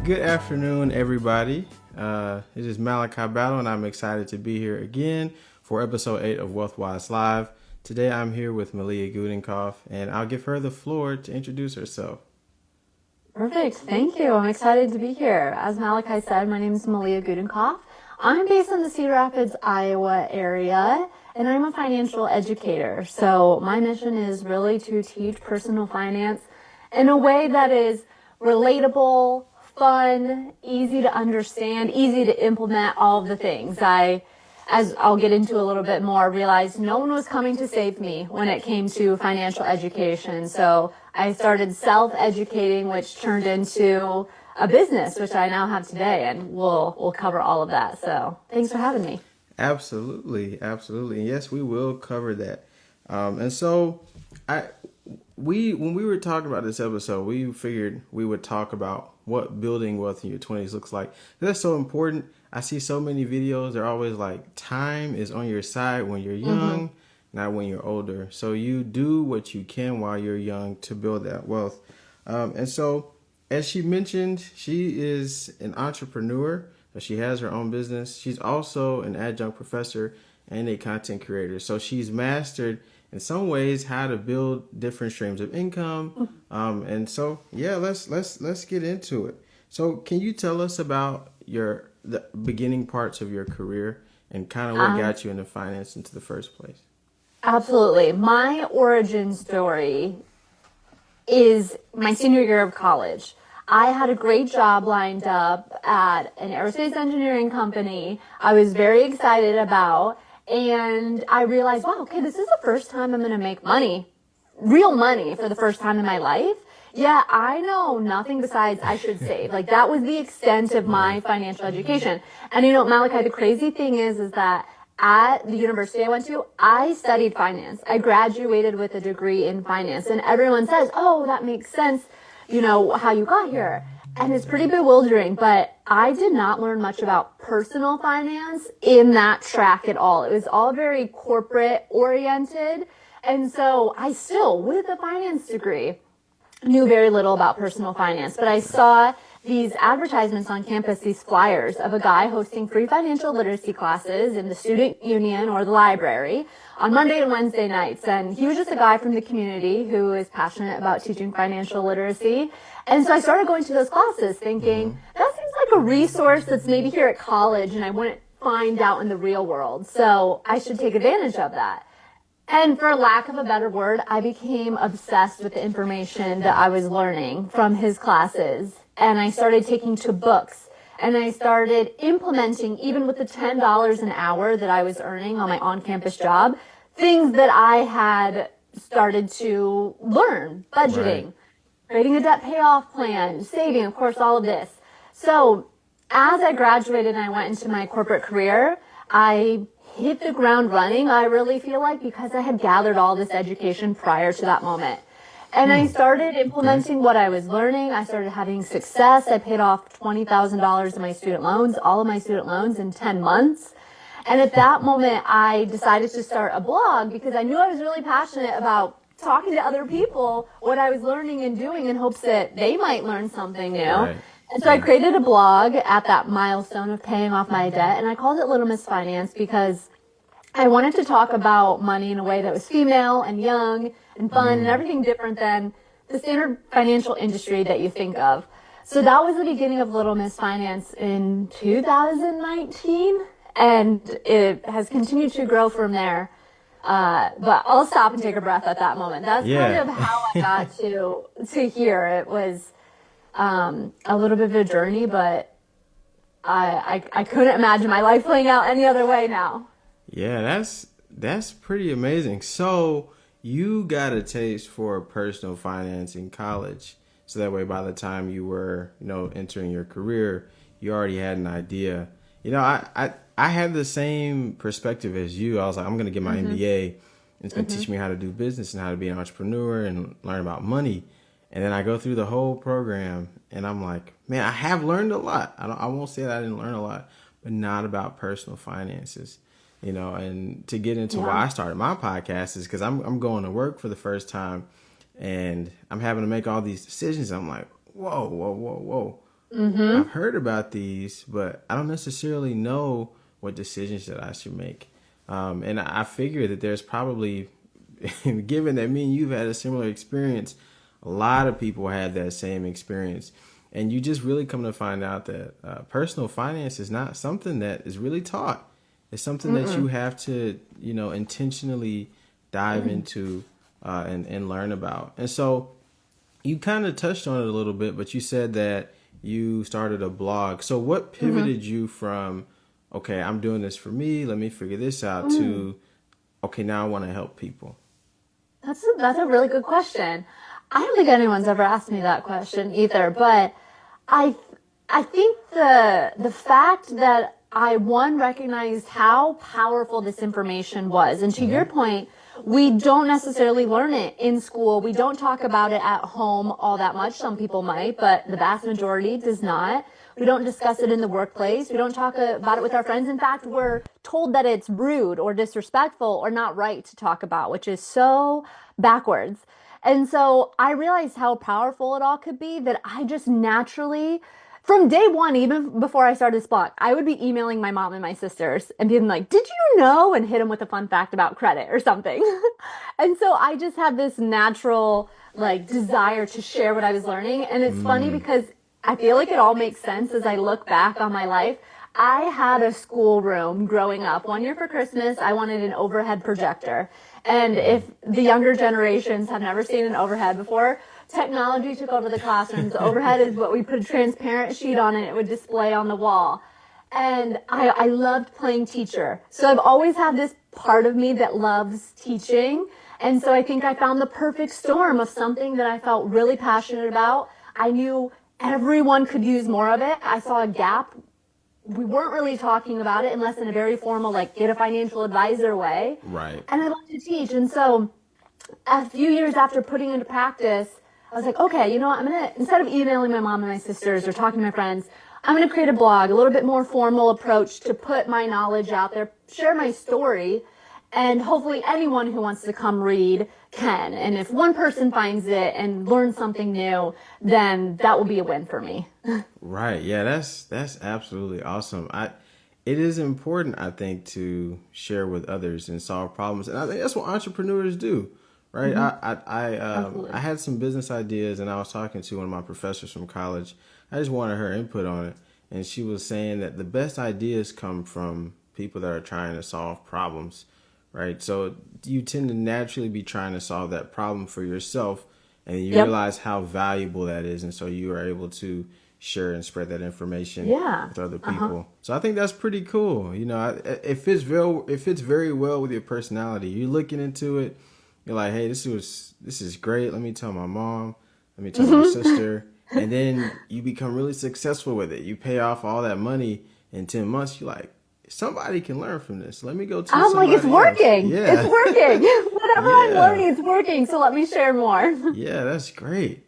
Good afternoon, everybody. It is Malachi Battle, and I'm excited to be here again for episode 8 of WealthWise Live. Today, I'm here with Malia Gudenkauf, and I'll give her the floor to introduce herself. Perfect. Thank you. I'm excited to be here. As Malachi said, my name is Malia Gudenkauf. I'm based in the Cedar Rapids, Iowa area, and I'm a financial educator. So my mission is really to teach personal finance in a way that is relatable, fun, easy to understand, easy to implement, all of the things. As I'll get into a little bit more, realized no one was coming to save me when it came to financial education. So I started self-educating, which turned into a business, which I now have today, and we'll cover all of that. So thanks for having me. Absolutely. And yes, we will cover that. And so when we were talking about this episode, we figured we would talk about what building wealth in your 20s looks like. That's so important. I see so many videos. They're always like, time is on your side when you're young, not when you're older. So you do what you can while you're young to build that wealth. And so, as she mentioned, she is an entrepreneur. She has her own business. She's also an adjunct professor and a content creator. So she's mastered in some ways how to build different streams of income. And so, yeah, let's get into it. So can you tell us about the beginning parts of your career and kind of what got you into finance into the first place? Absolutely. My origin story is my senior year of college. I had a great job lined up at an aerospace engineering company I was very excited about, and I realized, wow, okay, this is the first time I'm going to make money, real money for the first time in my life. Yeah, I know nothing besides I should save. Like, that was the extent of my financial education. And Malachi, the crazy thing is that at the university I went to, I studied finance. I graduated with a degree in finance. And everyone says, oh, that makes sense, how you got here. And it's pretty bewildering, but I did not learn much about personal finance in that track at all. It was all very corporate oriented. And so I still, with a finance degree, knew very little about personal finance, but I saw these advertisements on campus, these flyers of a guy hosting free financial literacy classes in the student union or the library on Monday and Wednesday nights. And he was just a guy from the community who is passionate about teaching financial literacy. And so I started going to those classes thinking, that seems like a resource that's maybe here at college and I wouldn't find out in the real world. So I should take advantage of that. And for lack of a better word, I became obsessed with the information that I was learning from his classes. And I started taking to books. And I started implementing, even with the $10 an hour that I was earning on my on-campus job, things that I had started to learn. Budgeting, creating a debt payoff plan, saving, of course, all of this. So as I graduated and I went into my corporate career, I hit the ground running, I really feel like, because I had gathered all this education prior to that moment. And I started implementing what I was learning. I started having success. I paid off $20,000 of my student loans, all of my student loans in 10 months. And at that moment, I decided to start a blog because I knew I was really passionate about talking to other people what I was learning and doing in hopes that they might learn something new. Right. And so I created a blog at that milestone of paying off my debt, and I called it Little Miss Finance because I wanted to talk about money in a way that was female and young and fun and everything different than the standard financial industry that you think of. So that was the beginning of Little Miss Finance in 2019, and it has continued to grow from there. But I'll stop and take a breath at that moment. That's kind of how I got to here. It was a little bit of a journey, but I couldn't imagine my life playing out any other way now. Yeah, that's pretty amazing. So you got a taste for personal finance in college. So that way, by the time you were, entering your career, you already had an idea. I had the same perspective as you. I was like, I'm going to get my MBA. It's going to teach me how to do business and how to be an entrepreneur and learn about money. And then I go through the whole program and I'm like, man, I have learned a lot. I won't say that I didn't learn a lot, but not about personal finances. And to get into why I started my podcast is because I'm going to work for the first time and I'm having to make all these decisions. I'm like, whoa. I've heard about these, but I don't necessarily know what decisions that I should make. And I figure that there's probably, given that me and you've had a similar experience, a lot of people had that same experience. And you just really come to find out that personal finance is not something that is really taught. It's something that you have to, intentionally dive into and learn about. And so you kind of touched on it a little bit, but you said that you started a blog. So what pivoted you from, okay, I'm doing this for me, let me figure this out, to, okay, now I want to help people? That's a really good question. I don't think anyone's ever asked me that question either, but I think the fact that I recognized how powerful this information was, and to your point, we don't necessarily learn it in school. We don't talk about it at home all that much. Some people might, but the vast majority does not. We don't discuss it in the workplace. We don't talk about it with our friends. In fact, we're told that it's rude or disrespectful or not right to talk about, which is so backwards. And so I realized how powerful it all could be, that I just naturally, from day one, even before I started this blog, I would be emailing my mom and my sisters and being like, did you know? And hit them with a fun fact about credit or something. And so I just had this natural desire to share what I was learning. And it's funny because I feel like it all makes sense as I look back on my life. I had a schoolroom growing up. One year for Christmas, I wanted an overhead projector. And if the younger generations have never seen an overhead before, technology took over the classrooms. The overhead is what we put a transparent sheet on and it would display on the wall. And I loved playing teacher. So I've always had this part of me that loves teaching. And so I think I found the perfect storm of something that I felt really passionate about. I knew everyone could use more of it. I saw a gap. We weren't really talking about it unless in a very formal, get a financial advisor way. Right. And I loved to teach. And so a few years after putting into practice, I was like, okay, you know what? I'm going to, instead of emailing my mom and my sisters or talking to my friends, I'm going to create a blog, a little bit more formal approach to put my knowledge out there, share my story, and hopefully anyone who wants to come read can. And if one person finds it and learns something new, then that will be a win for me. Right. Yeah, that's absolutely awesome. It is important, I think, to share with others and solve problems. And I think that's what entrepreneurs do. Right. I had some business ideas and I was talking to one of my professors from college. I just wanted her input on it. And she was saying that the best ideas come from people that are trying to solve problems. Right. So you tend to naturally be trying to solve that problem for yourself, and you realize how valuable that is. And so you are able to share and spread that information with other people. So I think that's pretty cool. It fits very well with your personality. You're looking into it. You're like, hey, this is great. Let me tell my mom. Let me tell my sister. And then you become really successful with it. You pay off all that money in 10 months. You're like, somebody can learn from this. Let me go to somebody I'm like, it's working. else. Yeah. It's working. Whatever I'm learning, it's working. So let me share more. Yeah, that's great.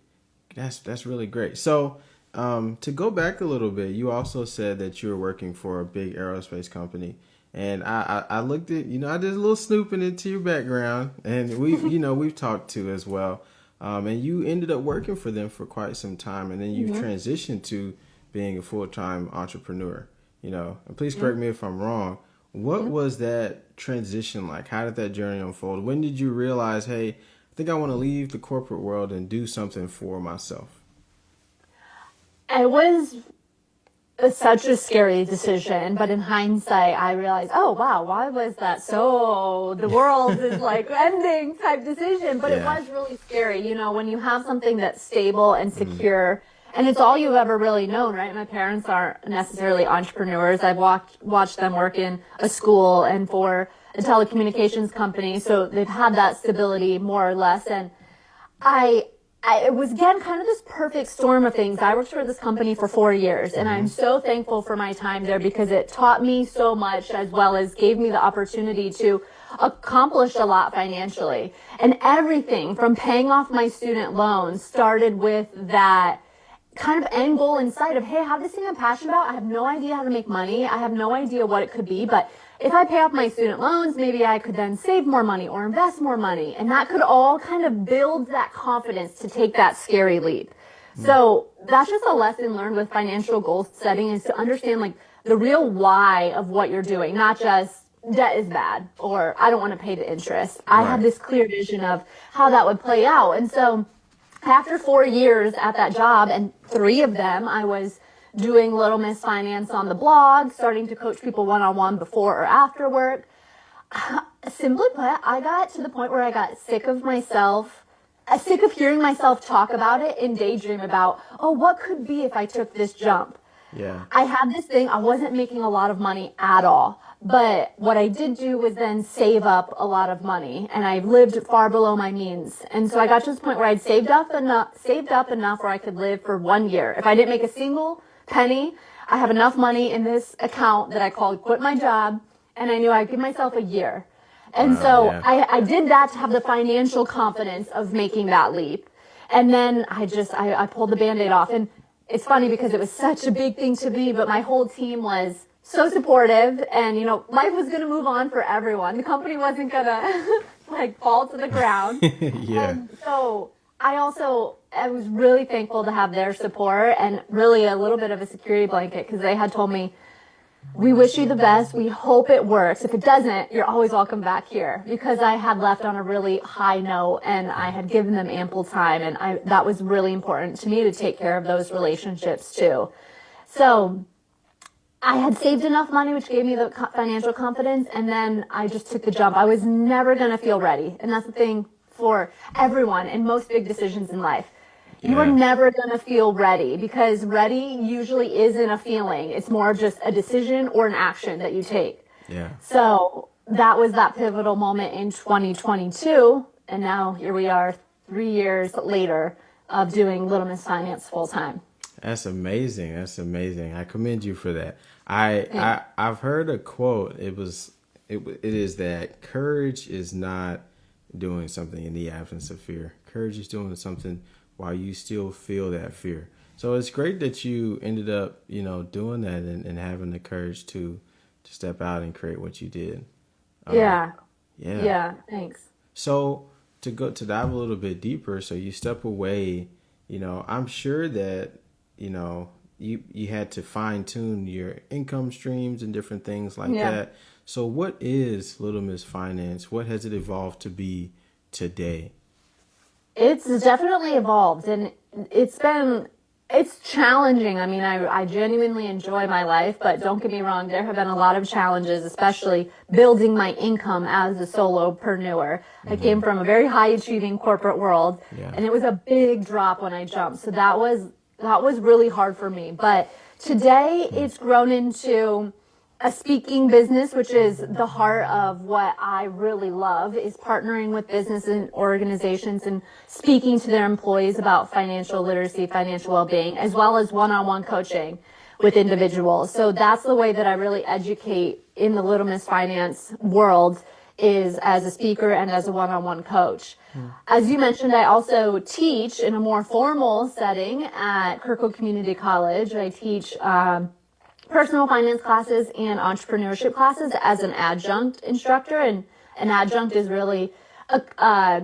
That's really great. So to go back a little bit, you also said that you were working for a big aerospace company. And I looked at, I did a little snooping into your background, and we've talked to as well. And you ended up working for them for quite some time, and then you transitioned to being a full-time entrepreneur. And please correct me if I'm wrong. What was that transition like? How did that journey unfold? When did you realize, hey, I think I want to leave the corporate world and do something for myself? It was such a scary decision, but in hindsight, I realized, oh wow, why was that so? The world is ending type decision, but it was really scary. When you have something that's stable and secure, and it's all you've ever really known, right? My parents aren't necessarily entrepreneurs. I've watched them work in a school and for a telecommunications company, so they've had that stability more or less. And it was, again, kind of this perfect storm of things. I worked for this company for 4 years, and I'm so thankful for my time there because it taught me so much, as well as gave me the opportunity to accomplish a lot financially. And everything from paying off my student loans started with that kind of end goal in sight of, hey, I have this thing I'm passionate about. I have no idea how to make money. I have no idea what it could be, but if I pay off my student loans, maybe I could then save more money or invest more money. And that could all kind of build that confidence to take that scary leap. So that's just a lesson learned with financial goal setting, is to understand like the real why of what you're doing, not just debt is bad or I don't want to pay the interest. I had Right. this clear vision of how that would play out. And so after 4 years at that job, and 3 of them I was doing Little Miss Finance on the blog, starting to coach people one-on-one before or after work. Simply put, I got to the point where I got sick of myself, sick of hearing myself talk about it and daydream about, oh, what could be if I took this jump? Yeah. I had this thing, I wasn't making a lot of money at all. But what I did do was then save up a lot of money, and I lived far below my means. And so I got to this point where I'd saved up enough where I could live for 1 year. If I didn't make a single penny, I have enough money in this account that I called quit my job, and I knew I'd give myself a year. And Wow, so yeah. I did that to have the financial confidence of making that leap. And then I pulled the Band-Aid off. And it's funny because it was such a big thing to me, but my whole team was so supportive, and life was going to move on for everyone. The company wasn't going to like fall to the ground. Yeah. And so I was really thankful to have their support and really a little bit of a security blanket, because they had told me, we wish you the best. We hope it works. If it doesn't, you're always welcome back here, because I had left on a really high note and I had given them ample time. And that was really important to me, to take care of those relationships too. So I had saved enough money, which gave me the financial confidence. And then I just took the jump. I was never going to feel ready. And that's the thing for everyone in most big decisions in life. You are Yeah. never going to feel ready, because ready usually isn't a feeling. It's more of just a decision or an action that you take. Yeah. So that was that pivotal moment in 2022. And now here we are 3 years later of doing Little Miss Finance full time. That's amazing. That's amazing. I commend you for that. Thanks. I've heard a quote. It is that courage is not doing something in the absence of fear. Courage is doing something while you still feel that fear. So it's great that you ended up, doing that and having the courage to step out and create what you did. Yeah. Yeah. Yeah. Thanks. So to dive a little bit deeper, so you step away, I'm sure that, you had to fine tune your income streams and different things like Yeah. that. So what is Little Miss Finance? What has it evolved to be today? It's definitely evolved, and it's challenging. I mean, I genuinely enjoy my life, but don't get me wrong, there have been a lot of challenges, especially building my income as a solopreneur. I came from a very high achieving corporate world, Yeah. and it was a big drop when I jumped. So that was really hard for me. But today it's grown into a speaking business, which is the heart of what I really love, is partnering with business and organizations and speaking to their employees about financial literacy, financial well-being, as well as one-on-one coaching with individuals. So that's the way that I really educate in the Little Miss Finance world, is as a speaker and as a one-on-one coach. As you mentioned, I also teach in a more formal setting at Kirkwood Community College. I teach personal finance classes and entrepreneurship classes as an adjunct instructor. And an adjunct is really a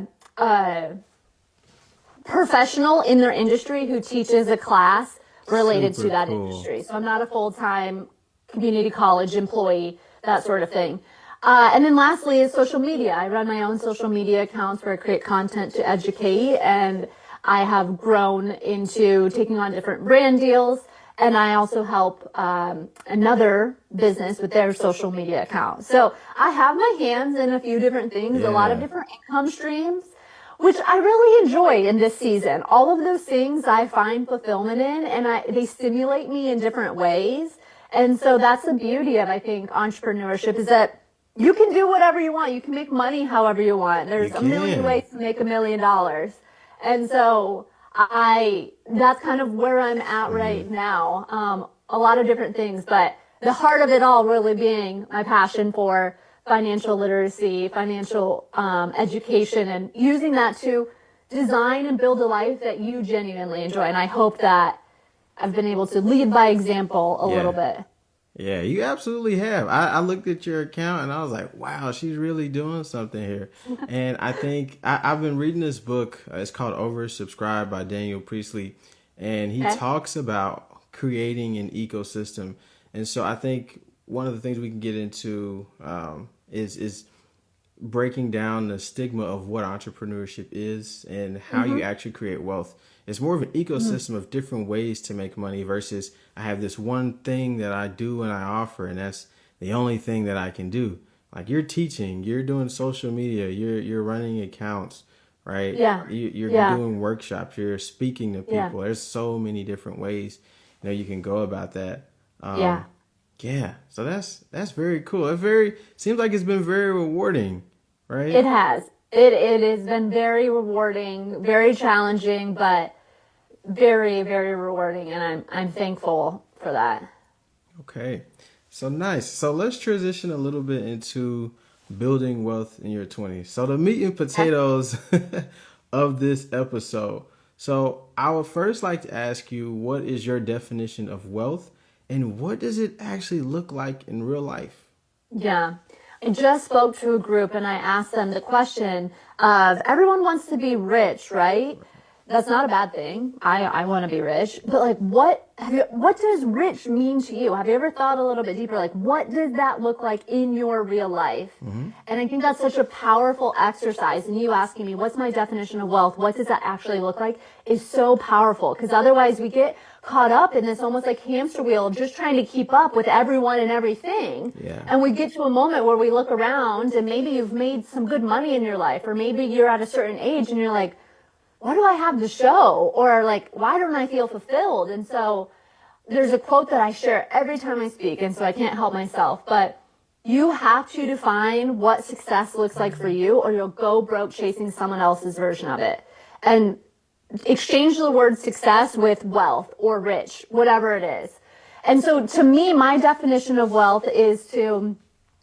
professional in their industry who teaches a class related Super to that cool. industry. So I'm not a full-time community college employee, that sort of thing. And then lastly is social media. I run my own social media accounts where I create content to educate, and I have grown into taking on different brand deals. And I also help another business with their social media account. So I have my hands in a few different things, a lot of Yeah. different income streams, which I really enjoy in this season. All of those things I find fulfillment in, and they stimulate me in different ways. And so that's the beauty of, I think, entrepreneurship, is that you can do whatever you want. You can make money however you want. There's You a million can. ways to make $1 million. And so that's kind of where I'm at right now. A lot of different things, but the heart of it all really being my passion for financial literacy, financial education, and using that to design and build a life that you genuinely enjoy. And I hope that I've been able to lead by example a little bit. Yeah, you absolutely have. I looked at your account and I was like, wow, she's really doing something here. And I think I've been reading this book. It's called Oversubscribed by Daniel Priestley. and he Okay. talks about creating an ecosystem. And so I think one of the things we can get into is breaking down the stigma of what entrepreneurship is and how you actually create wealth. It's more of an ecosystem of different ways to make money versus I have this one thing that I do and I offer, and that's the only thing that I can do. Like you're teaching, you're doing social media, you're running accounts, right? Yeah. You're Yeah. doing workshops, you're speaking to Yeah. people. There's so many different ways you can go about that. Yeah. Yeah, so that's very cool. It very seems like it's been very rewarding, right? It has. It has been very rewarding, very challenging, but very, very rewarding, and I'm thankful for that. Okay, so nice. So let's transition a little bit into building wealth in your 20s. So the meat and potatoes of this episode. So I would first like to ask you, what is your definition of wealth, and what does it actually look like in real life? Yeah. I just spoke to a group and I asked them the question of everyone wants to be rich, right? That's not a bad thing. I want to be rich, but like what does rich mean to you? Have you ever thought a little bit deeper? Like what does that look like in your real life? And I think that's such a powerful exercise. And you asking me, what's my definition of wealth? What does that actually look like is so powerful, because otherwise we get caught up in this almost like hamster wheel of just trying to keep up with everyone and everything. Yeah. And we get to a moment where we look around and maybe you've made some good money in your life, or maybe you're at a certain age and you're like, what do I have to show? Or like, why don't I feel fulfilled? And so there's a quote that I share every time I speak, and so I can't help myself, but you have to define what success looks like for you, or you'll go broke chasing someone else's version of it. And exchange the word success with wealth or rich, whatever it is. And so to me, my definition of wealth is to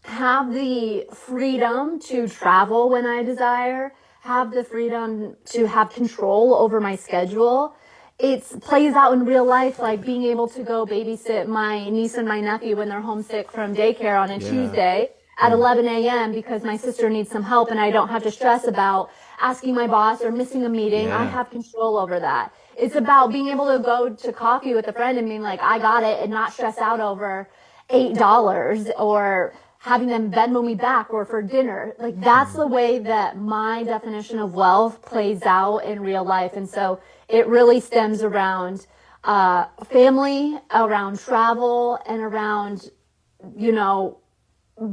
have the freedom to travel when I desire, have the freedom to have control over my schedule. It plays out in real life, like being able to go babysit my niece and my nephew when they're homesick from daycare on a Tuesday at 11 a.m. because my sister needs some help and I don't have to stress about asking my boss or missing a meeting. I have control over that. It's about being able to go to coffee with a friend and being like, I got it, and not stress out over $8 or having them Venmo me back or for dinner. Like that's the way that my definition of wealth plays out in real life. And so it really stems around family, around travel, and around,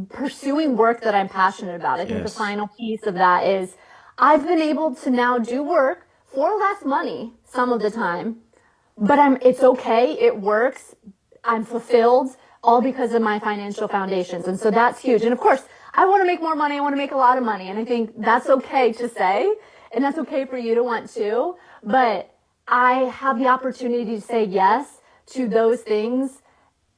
pursuing work that I'm passionate about. I think the final piece of that is I've been able to now do work for less money some of the time, but it's okay. It works. I'm fulfilled, all because of my financial foundations. And so that's huge. And of course, I want to make more money. I want to make a lot of money. And I think that's okay to say, and that's okay for you to want to, but I have the opportunity to say yes to those things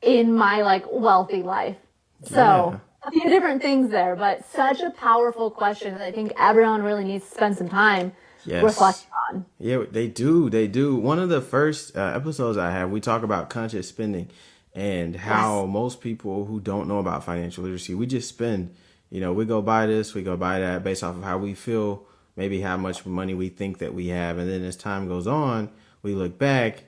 in my wealthy life. So a few different things there, but such a powerful question that I think everyone really needs to spend some time reflecting on. Yeah, they do. They do. One of the first episodes I have, we talk about conscious spending and how most people who don't know about financial literacy, we just spend, we go buy this, we go buy that based off of how we feel, maybe how much money we think that we have. And then as time goes on, we look back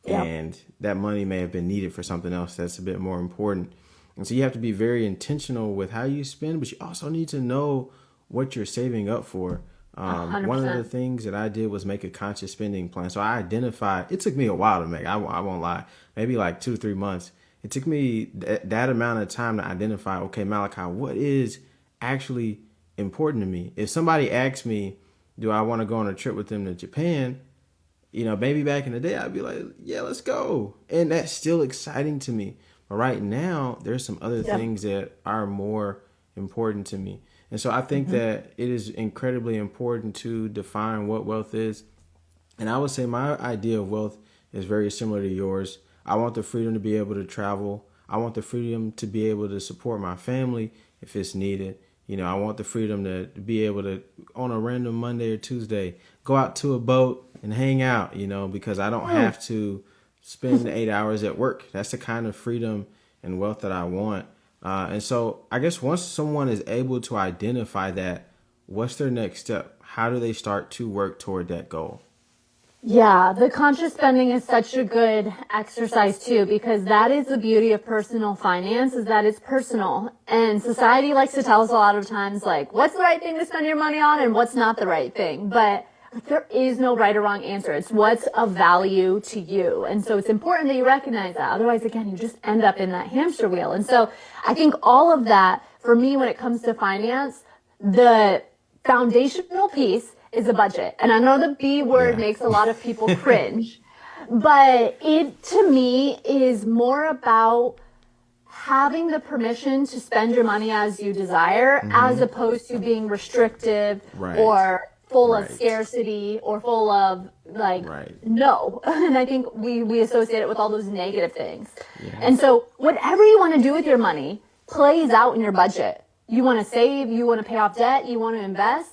and that money may have been needed for something else that's a bit more important. And so you have to be very intentional with how you spend, but you also need to know what you're saving up for. One of the things that I did was make a conscious spending plan. So I identified, it took me a while to make, I won't lie, maybe like 2 or 3 months. It took me that amount of time to identify, okay, Malachi, what is actually important to me? If somebody asks me, do I want to go on a trip with them to Japan? Maybe back in the day, I'd be like, yeah, let's go. And that's still exciting to me. But right now, there's some other things that are more important to me. And so I think that it is incredibly important to define what wealth is. And I would say my idea of wealth is very similar to yours. I want the freedom to be able to travel. I want the freedom to be able to support my family if it's needed. I want the freedom to be able to, on a random Monday or Tuesday, go out to a boat and hang out, because I don't have to spend 8 hours at work. That's the kind of freedom and wealth that I want. And so I guess once someone is able to identify that, what's their next step? How do they start to work toward that goal? Yeah, the conscious spending is such a good exercise too, because that is the beauty of personal finance, is that it's personal. And society likes to tell us a lot of times, like, what's the right thing to spend your money on and what's not the right thing. But there is no right or wrong answer. It's what's of value to you. And so it's important that you recognize that. Otherwise, again, you just end up in that hamster wheel. And so I think all of that, for me, when it comes to finance, the foundational piece is a budget. And I know the B word makes a lot of people cringe, but it to me is more about having the permission to spend your money as you desire, as opposed to being restrictive or full of scarcity or full of like no. And I think we associate it with all those negative things. And so whatever you want to do with your money plays out in your budget. You want to save, you want to pay off debt, you want to invest.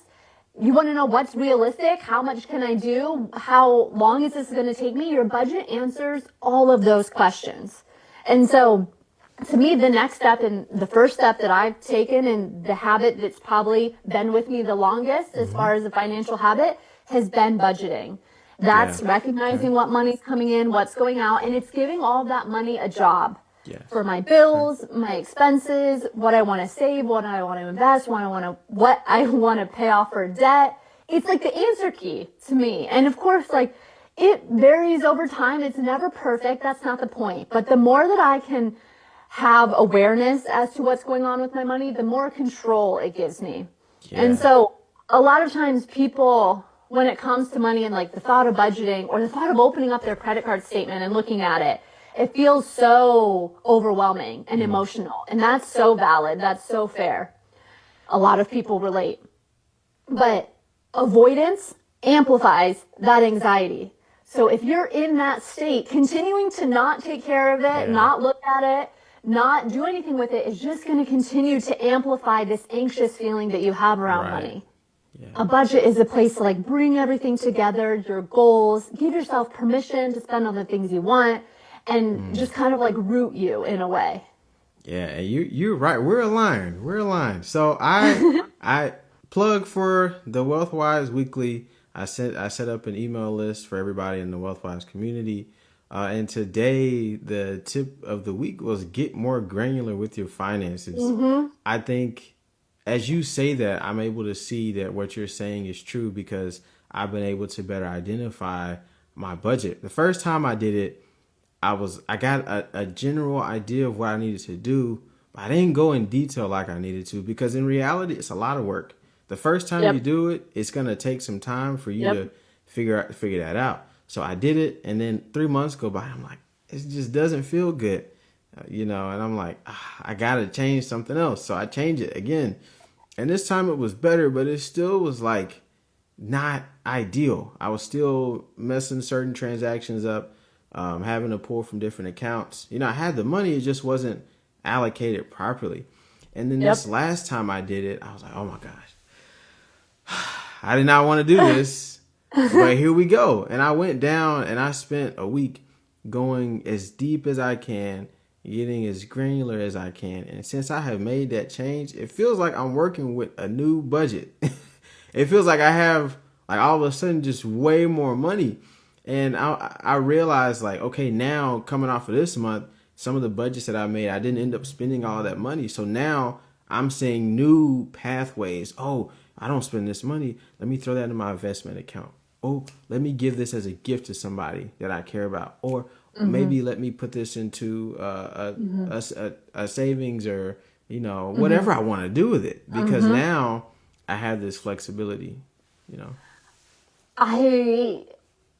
You want to know what's realistic? How much can I do? How long is this going to take me? Your budget answers all of those questions. And so to me, the next step and the first step that I've taken, and the habit that's probably been with me the longest as far as a financial habit, has been budgeting. That's recognizing what money's coming in, what's going out, and it's giving all of that money a job. For my bills, my expenses, what I want to save, what I want to invest, what I want to pay off for debt. It's like the answer key to me. And of course, like, it varies over time. It's never perfect. That's not the point. But the more that I can have awareness as to what's going on with my money, the more control it gives me. And so a lot of times people, when it comes to money and like the thought of budgeting or the thought of opening up their credit card statement and looking at it, it feels so overwhelming and emotional. And that's so valid. That's so fair. A lot of people relate. But avoidance amplifies that anxiety. So if you're in that state, continuing to not take care of it, not look at it, not do anything with it, is just going to continue to amplify this anxious feeling that you have around money. A budget is a place to like bring everything together, your goals, give yourself permission to spend on the things you want, and just kind of like root you in a way. Yeah, you're right. We're aligned. So I plug for the WealthWise Weekly. I set up an email list for everybody in the WealthWise community. And today the tip of the week was get more granular with your finances. I think as you say that, I'm able to see that what you're saying is true because I've been able to better identify my budget. The first time I did it, I got a general idea of what I needed to do, but I didn't go in detail like I needed to because in reality, it's a lot of work. The first time you do it, it's going to take some time for you to figure that out. So I did it, and then 3 months go by, I'm like, it just doesn't feel good, and I'm like, I got to change something else. So I changed it again, and this time it was better, but it still was like not ideal. I was still messing certain transactions up. Having to pull from different accounts. I had the money, it just wasn't allocated properly. And then this last time I did it, I was like, oh my gosh, I did not want to do this, but here we go. And I went down and I spent a week going as deep as I can, getting as granular as I can. And since I have made that change, it feels like I'm working with a new budget. It feels like I have like all of a sudden just way more money. And I realized like, okay, now coming off of this month, some of the budgets that I made, I didn't end up spending all that money. So now I'm seeing new pathways. Oh, I don't spend this money. Let me throw that in my investment account. Oh, let me give this as a gift to somebody that I care about. Or maybe let me put this into a savings or, whatever I want to do with it. Because now I have this flexibility,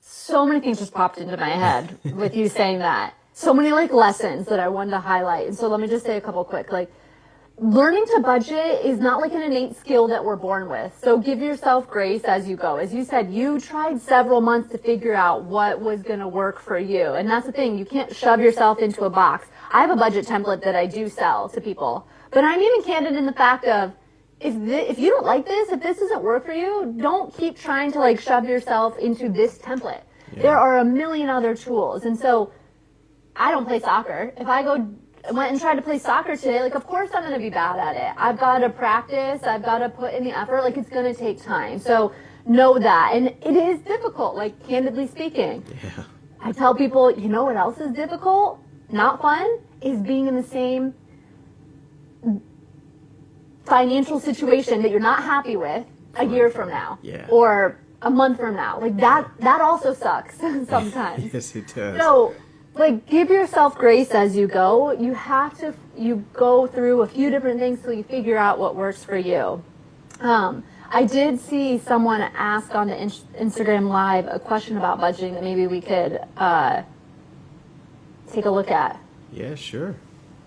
So many things just popped into my head with you saying that. So many like lessons that I wanted to highlight. And so let me just say a couple quick. Like, learning to budget is not like an innate skill that we're born with. So give yourself grace as you go. As you said, you tried several months to figure out what was going to work for you. And that's the thing. You can't shove yourself into a box. I have a budget template that I do sell to people. But I'm even candid in the fact of, if you don't like this, if this doesn't work for you, don't keep trying to like shove yourself into this template. There are a million other tools. And so I don't play soccer. If I went and tried to play soccer today, like, of course I'm going to be bad at it. I've got to practice. I've got to put in the effort. Like, it's going to take time. So know that. And it is difficult, like candidly speaking. Yeah. I tell people, you know what else is difficult? Not fun? Is being in the same financial situation that you're not happy with a year from now. Yeah. Or a month from now. Like that also sucks sometimes. Yes, it does. So, like, give yourself grace as you go. You go through a few different things till you figure out what works for you. I did see someone ask on the Instagram Live a question about budgeting that maybe we could take a look at. Yeah, sure.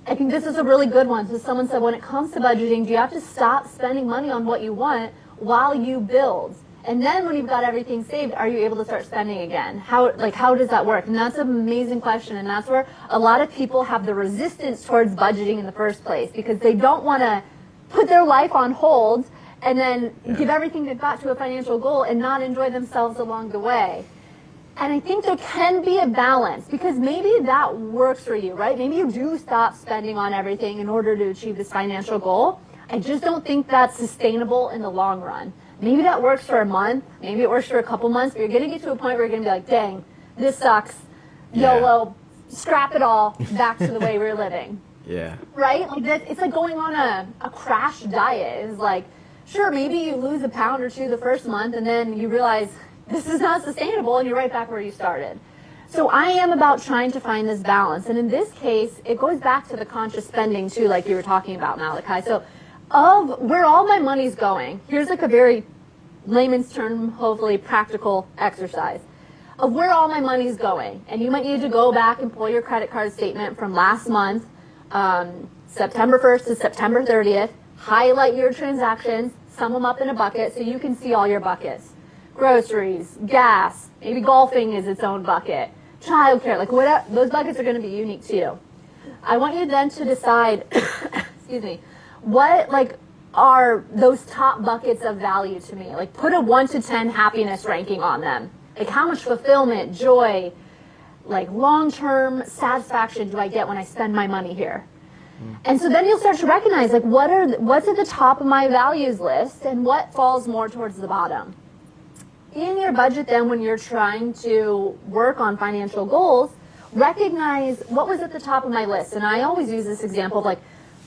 I think this is a really good one. So someone said, when it comes to budgeting, do you have to stop spending money on what you want while you build? And then when you've got everything saved, are you able to start spending again? How does that work? And that's an amazing question. And that's where a lot of people have the resistance towards budgeting in the first place, because they don't want to put their life on hold and then give everything they've got to a financial goal and not enjoy themselves along the way. And I think there can be a balance, because maybe that works for you, right? Maybe you do stop spending on everything in order to achieve this financial goal. I just don't think that's sustainable in the long run. Maybe that works for a month, maybe it works for a couple months, but you're going to get to a point where you're going to be like, dang, this sucks, YOLO, scrap it all, back to the way we're living. Yeah. Right? Like that, it's like going on a crash diet. It's like, sure, maybe you lose a pound or two the first month, and then you realize this is not sustainable, and you're right back where you started. So I am about trying to find this balance. And in this case, it goes back to the conscious spending too, like you were talking about, Malachi. So of where all my money's going, here's like a very layman's term, hopefully practical exercise of where all my money's going. And you might need to go back and pull your credit card statement from last month, September 1st to September 30th, highlight your transactions, sum them up in a bucket so you can see all your buckets. Groceries, gas, maybe golfing is its own bucket, childcare, like whatever, those buckets are going to be unique to you. I want you then to decide, excuse me, what like are those top buckets of value to me? Like put a 1 to 10 happiness ranking on them. Like how much fulfillment, joy, like long-term satisfaction do I get when I spend my money here? And so then you'll start to recognize like what's at the top of my values list and what falls more towards the bottom. In your budget then, when you're trying to work on financial goals, recognize what was at the top of my list. And I always use this example of like,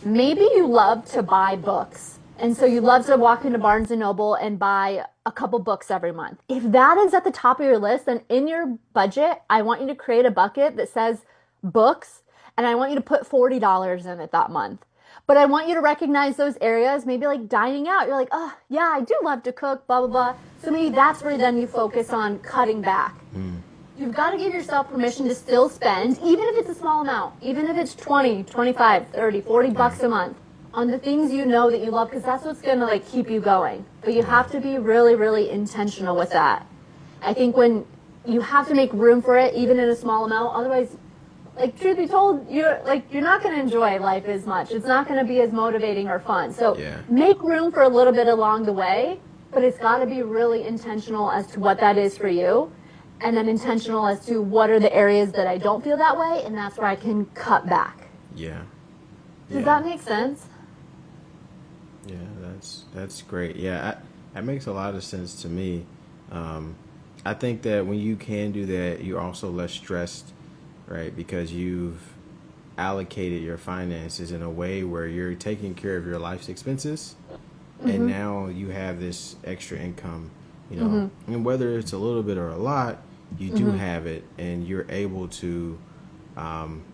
maybe you love to buy books. And so you love to walk into Barnes & Noble and buy a couple books every month. If that is at the top of your list, then in your budget, I want you to create a bucket that says books, and I want you to put $40 in it that month. But I want you to recognize those areas, maybe like dining out. You're like, oh, yeah, I do love to cook, blah, blah, blah. So maybe that's where then you focus on cutting back. You've got to give yourself permission to still spend, even if it's a small amount, even if it's 20, 25, 30, 40 bucks a month on the things you know that you love, because that's what's going to like keep you going. But you have to be really, really intentional with that. I think when you have to make room for it, even in a small amount, otherwise, like truth be told, you're not going to enjoy life as much. It's not going to be as motivating or fun. So make room for a little bit along the way, but it's got to be really intentional as to what that is for you. And then intentional as to what are the areas that I don't feel that way, and that's where I can cut back. Yeah. Does that make sense? Yeah, that's great. Yeah, that makes a lot of sense to me. I think that when you can do that, you're also less stressed, right? Because you've allocated your finances in a way where you're taking care of your life's expenses, and now you have this extra income, you know, and whether it's a little bit or a lot, you do have it, and you're able to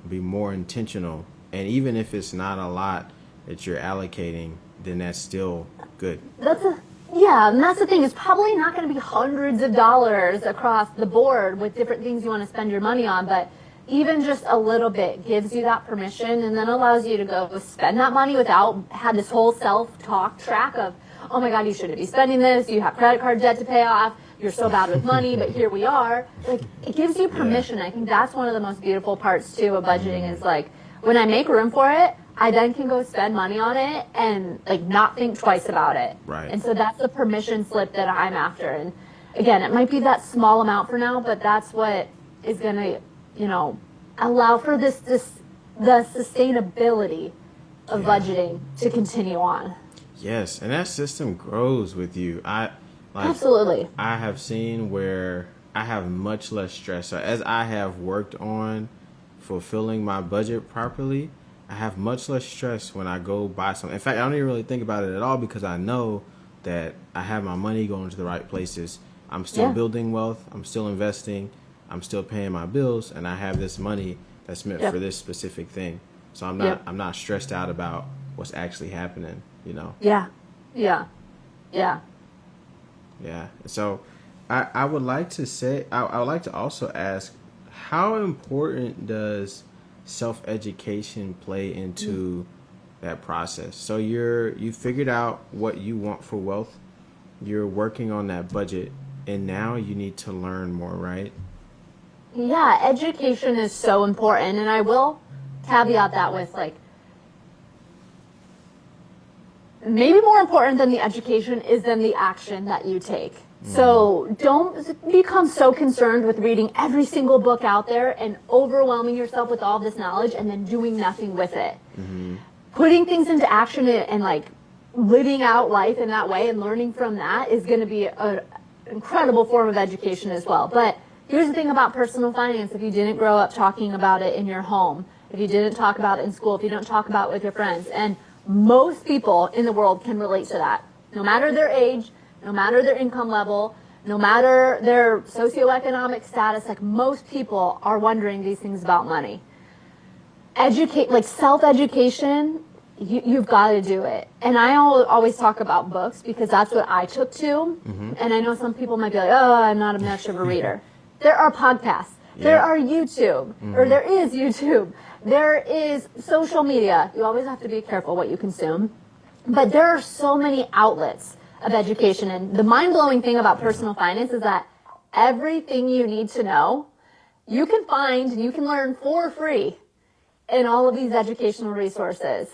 be more intentional. And even if it's not a lot that you're allocating, then that's still good. And that's the thing. It's probably not going to be hundreds of dollars across the board with different things you want to spend your money on, but even just a little bit gives you that permission, and then allows you to go spend that money without had this whole self-talk track of, oh my God, you shouldn't be spending this. You have credit card debt to pay off. You're so bad with money, but here we are. Like, it gives you permission. I think that's one of the most beautiful parts too of budgeting is like when I make room for it, I then can go spend money on it and like not think twice about it. Right. And so that's the permission slip that I'm after. And again, it might be that small amount for now, but that's what is going to, you know, allow for the sustainability of budgeting to continue on. Yes, and that system grows with you. Like, Absolutely. I have seen where I have much less stress. So as I have worked on fulfilling my budget properly, I have much less stress when I go buy something. In fact, I don't even really think about it at all because I know that I have my money going to the right places. I'm still Yeah. building wealth. I'm still investing. I'm still paying my bills, and I have this money that's meant Yep. for this specific thing. So Yep. I'm not stressed out about what's actually happening, you know. Yeah. Yeah. Yeah. Yeah. So I would like to say, I would like to also ask, how important does self-education play into that process? So you figured out what you want for wealth, you're working on that budget, and now you need to learn more, right? Yeah. Education is so important. And I will caveat that with like, maybe more important than the education is then the action that you take. So don't become so concerned with reading every single book out there and overwhelming yourself with all this knowledge and then doing nothing with it. Putting things into action and like living out life in that way and learning from that is going to be an incredible form of education as well. But here's the thing about personal finance. If you didn't grow up talking about it in your home, if you didn't talk about it in school, if you don't talk about it with your friends, and most people in the world can relate to that, no matter their age, no matter their income level, no matter their socioeconomic status, like most people are wondering these things about money. Like self-education, you've got to do it. And I always talk about books because that's what I took to. And I know some people might be like, oh, I'm not much of a reader. There are podcasts. There are YouTube, or there is YouTube. There is social media. You always have to be careful what you consume. But there are so many outlets of education. And the mind-blowing thing about personal finance is that everything you need to know, you can find and you can learn for free in all of these educational resources.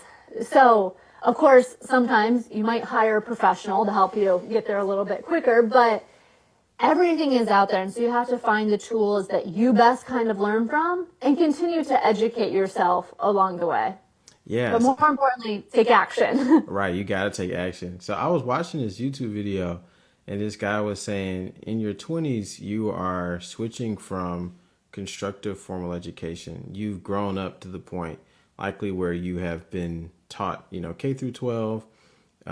So, of course, sometimes you might hire a professional to help you get there a little bit quicker, but everything is out there. And so you have to find the tools that you best kind of learn from and continue to educate yourself along the way. Yeah. But more importantly, take action. Right, you got to take action. So I was watching this YouTube video, and this guy was saying in your 20s, you are switching from constructive formal education. You've grown up to the point likely where you have been taught, K through 12.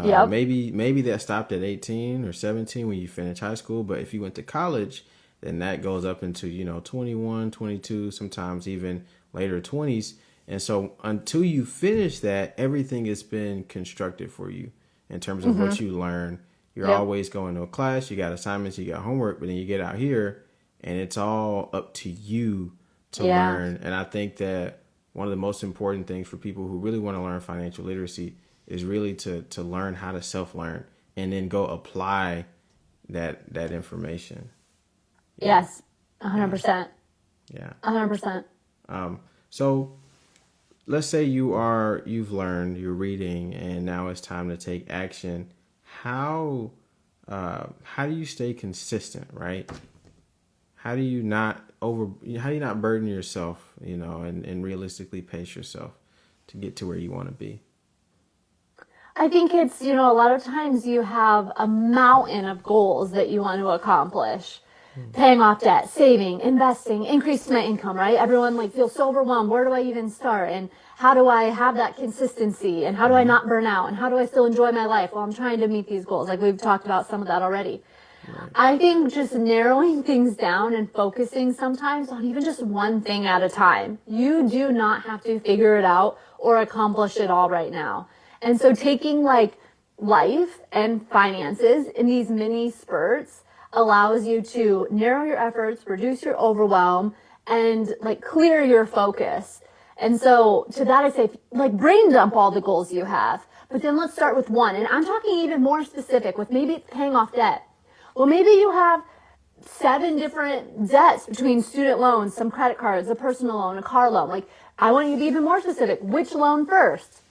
Yep. Maybe that stopped at 18 or 17 when you finish high school. But if you went to college, then that goes up into, 21, 22, sometimes even later 20s. And so until you finish that, everything has been constructed for you in terms of what you learn. You're always going to a class, you got assignments, you got homework, but then you get out here and it's all up to you to learn. And I think that one of the most important things for people who really want to learn financial literacy is really to learn how to self-learn and then go apply that information. Yes, 100%. Yeah. 100%. So let's say you've learned, you're reading, and now it's time to take action. How do you stay consistent, right? How do you not burden yourself, and realistically pace yourself to get to where you want to be? I think it's, a lot of times you have a mountain of goals that you want to accomplish. Paying off debt, saving, investing, increasing my income, right? Everyone feels so overwhelmed. Where do I even start? And how do I have that consistency? And how do I not burn out? And how do I still enjoy my life while I'm trying to meet these goals? Like we've talked about some of that already. Right. I think just narrowing things down and focusing sometimes on even just one thing at a time. You do not have to figure it out or accomplish it all right now. And so taking life and finances in these mini spurts allows you to narrow your efforts, reduce your overwhelm, and clear your focus. And so to that I say, brain dump all the goals you have, but then let's start with one. And I'm talking even more specific with maybe paying off debt. Well, maybe you have 7 different debts between student loans, some credit cards, a personal loan, a car loan. I want you to be even more specific. Which loan first?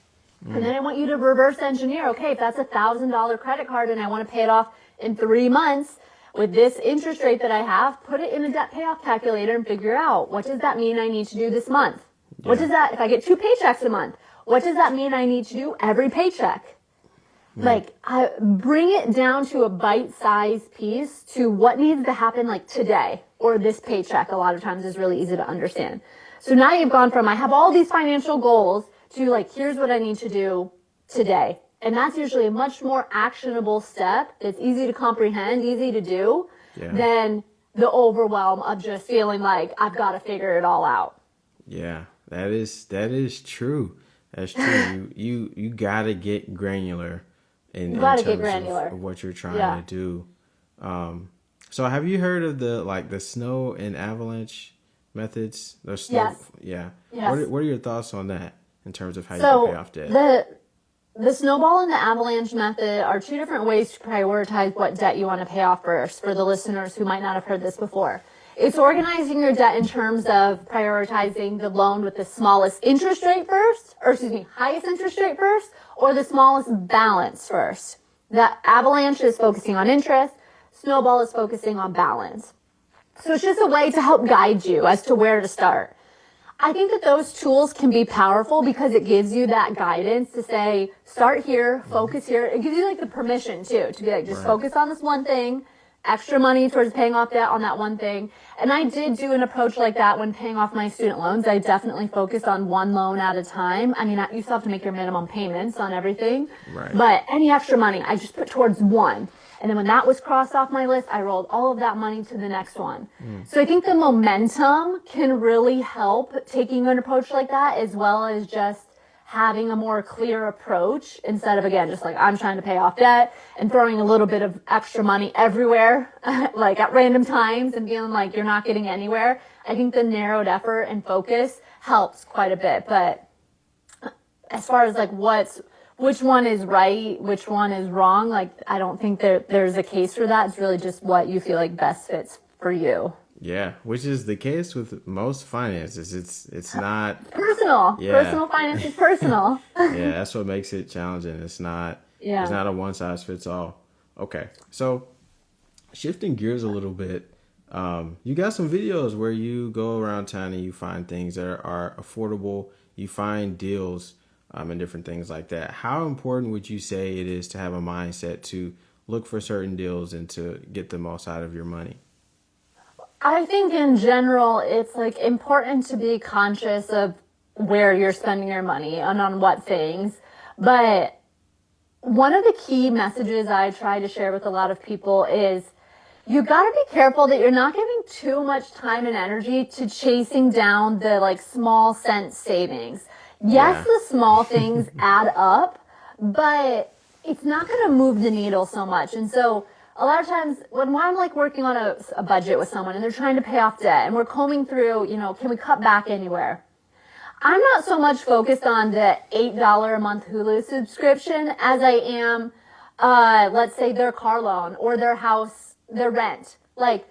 And then I want you to reverse engineer. Okay, if that's $1,000 credit card and I want to pay it off in 3 months, with this interest rate that I have, put it in a debt payoff calculator and figure out what does that mean I need to do this month? Yeah. What does that, if I get 2 paychecks a month, what does that mean I need to do every paycheck? Like, I bring it down to a bite-sized piece to what needs to happen like today or this paycheck. A lot of times is really easy to understand. So now you've gone from I have all these financial goals to like, here's what I need to do today. And that's usually a much more actionable step that's easy to comprehend, easy to do than the overwhelm of just feeling like I've got to figure it all out. Yeah, that is true. That's true. You gotta get granular in terms of what you're trying to do. So have you heard of the snow and avalanche methods? The snow, Yes. What are your thoughts on that in terms of how you can pay off debt? The snowball and the avalanche method are two different ways to prioritize what debt you want to pay off first for the listeners who might not have heard this before. It's organizing your debt in terms of prioritizing the loan with the smallest interest rate first, highest interest rate first, or the smallest balance first. The avalanche is focusing on interest. Snowball is focusing on balance. So it's just a way to help guide you as to where to start. I think that those tools can be powerful because it gives you that guidance to say, start here, focus here. It gives you like the permission too, to be like, just focus on this one thing, extra money towards paying off debt on that one thing. And I did do an approach like that when paying off my student loans. I definitely focused on one loan at a time. I mean, you still have to make your minimum payments on everything, but any extra money, I just put towards one. And then when that was crossed off my list, I rolled all of that money to the next one. So I think the momentum can really help taking an approach like that, as well as just having a more clear approach instead of, again, just like I'm trying to pay off debt and throwing a little bit of extra money everywhere, like at random times and feeling like you're not getting anywhere. I think the narrowed effort and focus helps quite a bit. But as far as like which one is right, which one is wrong, like I don't think there's a case for that. It's really just what you feel like best fits for you. Yeah, which is the case with most finances. It's not personal. Yeah. Personal finance is personal. Yeah, that's what makes it challenging. It's not a one size fits all. Okay, so shifting gears a little bit, you got some videos where you go around town and you find things that are affordable. You find deals. And different things like that. How important would you say it is to have a mindset to look for certain deals and to get the most out of your money? I think in general, it's like important to be conscious of where you're spending your money and on what things. But one of the key messages I try to share with a lot of people is you got to be careful that you're not giving too much time and energy to chasing down the like small cent savings. Yes, the small things add up, but it's not going to move the needle so much. And so a lot of times when I'm like working on a budget with someone and they're trying to pay off debt and we're combing through, can we cut back anywhere? I'm not so much focused on the $8 a month Hulu subscription as I am, let's say their car loan or their house, their rent. Like,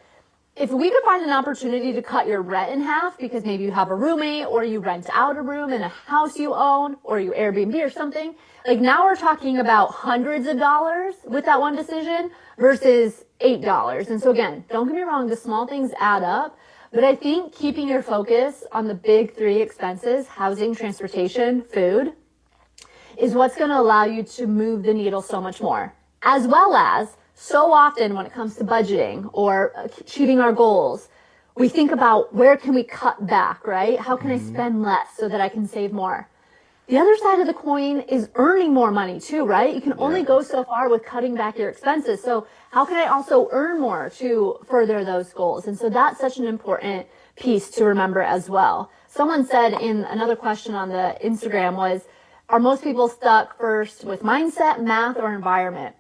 if we could find an opportunity to cut your rent in half because maybe you have a roommate or you rent out a room in a house you own or you Airbnb or something, like now we're talking about hundreds of dollars with that one decision versus $8. And so again, don't get me wrong, the small things add up, but I think keeping your focus on the big three expenses, housing, transportation, food, is what's going to allow you to move the needle so much more. As well as so often when it comes to budgeting or achieving our goals, we think about where can we cut back, right? How can I spend less so that I can save more? The other side of the coin is earning more money too, right? You can only go so far with cutting back your expenses. So how can I also earn more to further those goals? And so that's such an important piece to remember as well. Someone said in another question on the Instagram was, are most people stuck first with mindset, math, or environment?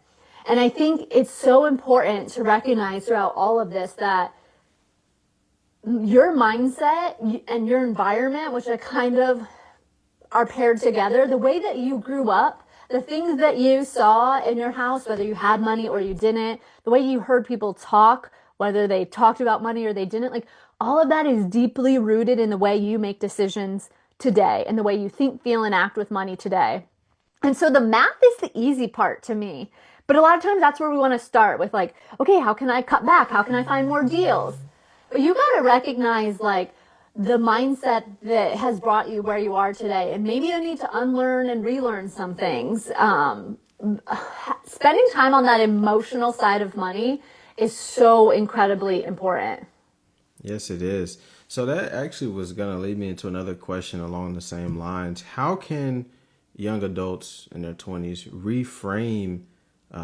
And I think it's so important to recognize throughout all of this that your mindset and your environment, which are kind of are paired together, the way that you grew up, the things that you saw in your house, whether you had money or you didn't, the way you heard people talk, whether they talked about money or they didn't, like all of that is deeply rooted in the way you make decisions today and the way you think, feel, and act with money today. And so the math is the easy part to me. But a lot of times that's where we want to start with like, okay, how can I cut back? How can I find more deals? But you got to recognize like the mindset that has brought you where you are today. And maybe you need to unlearn and relearn some things. spending time on that emotional side of money is so incredibly important. Yes, it is. So that actually was going to lead me into another question along the same lines. How can young adults in their 20s reframe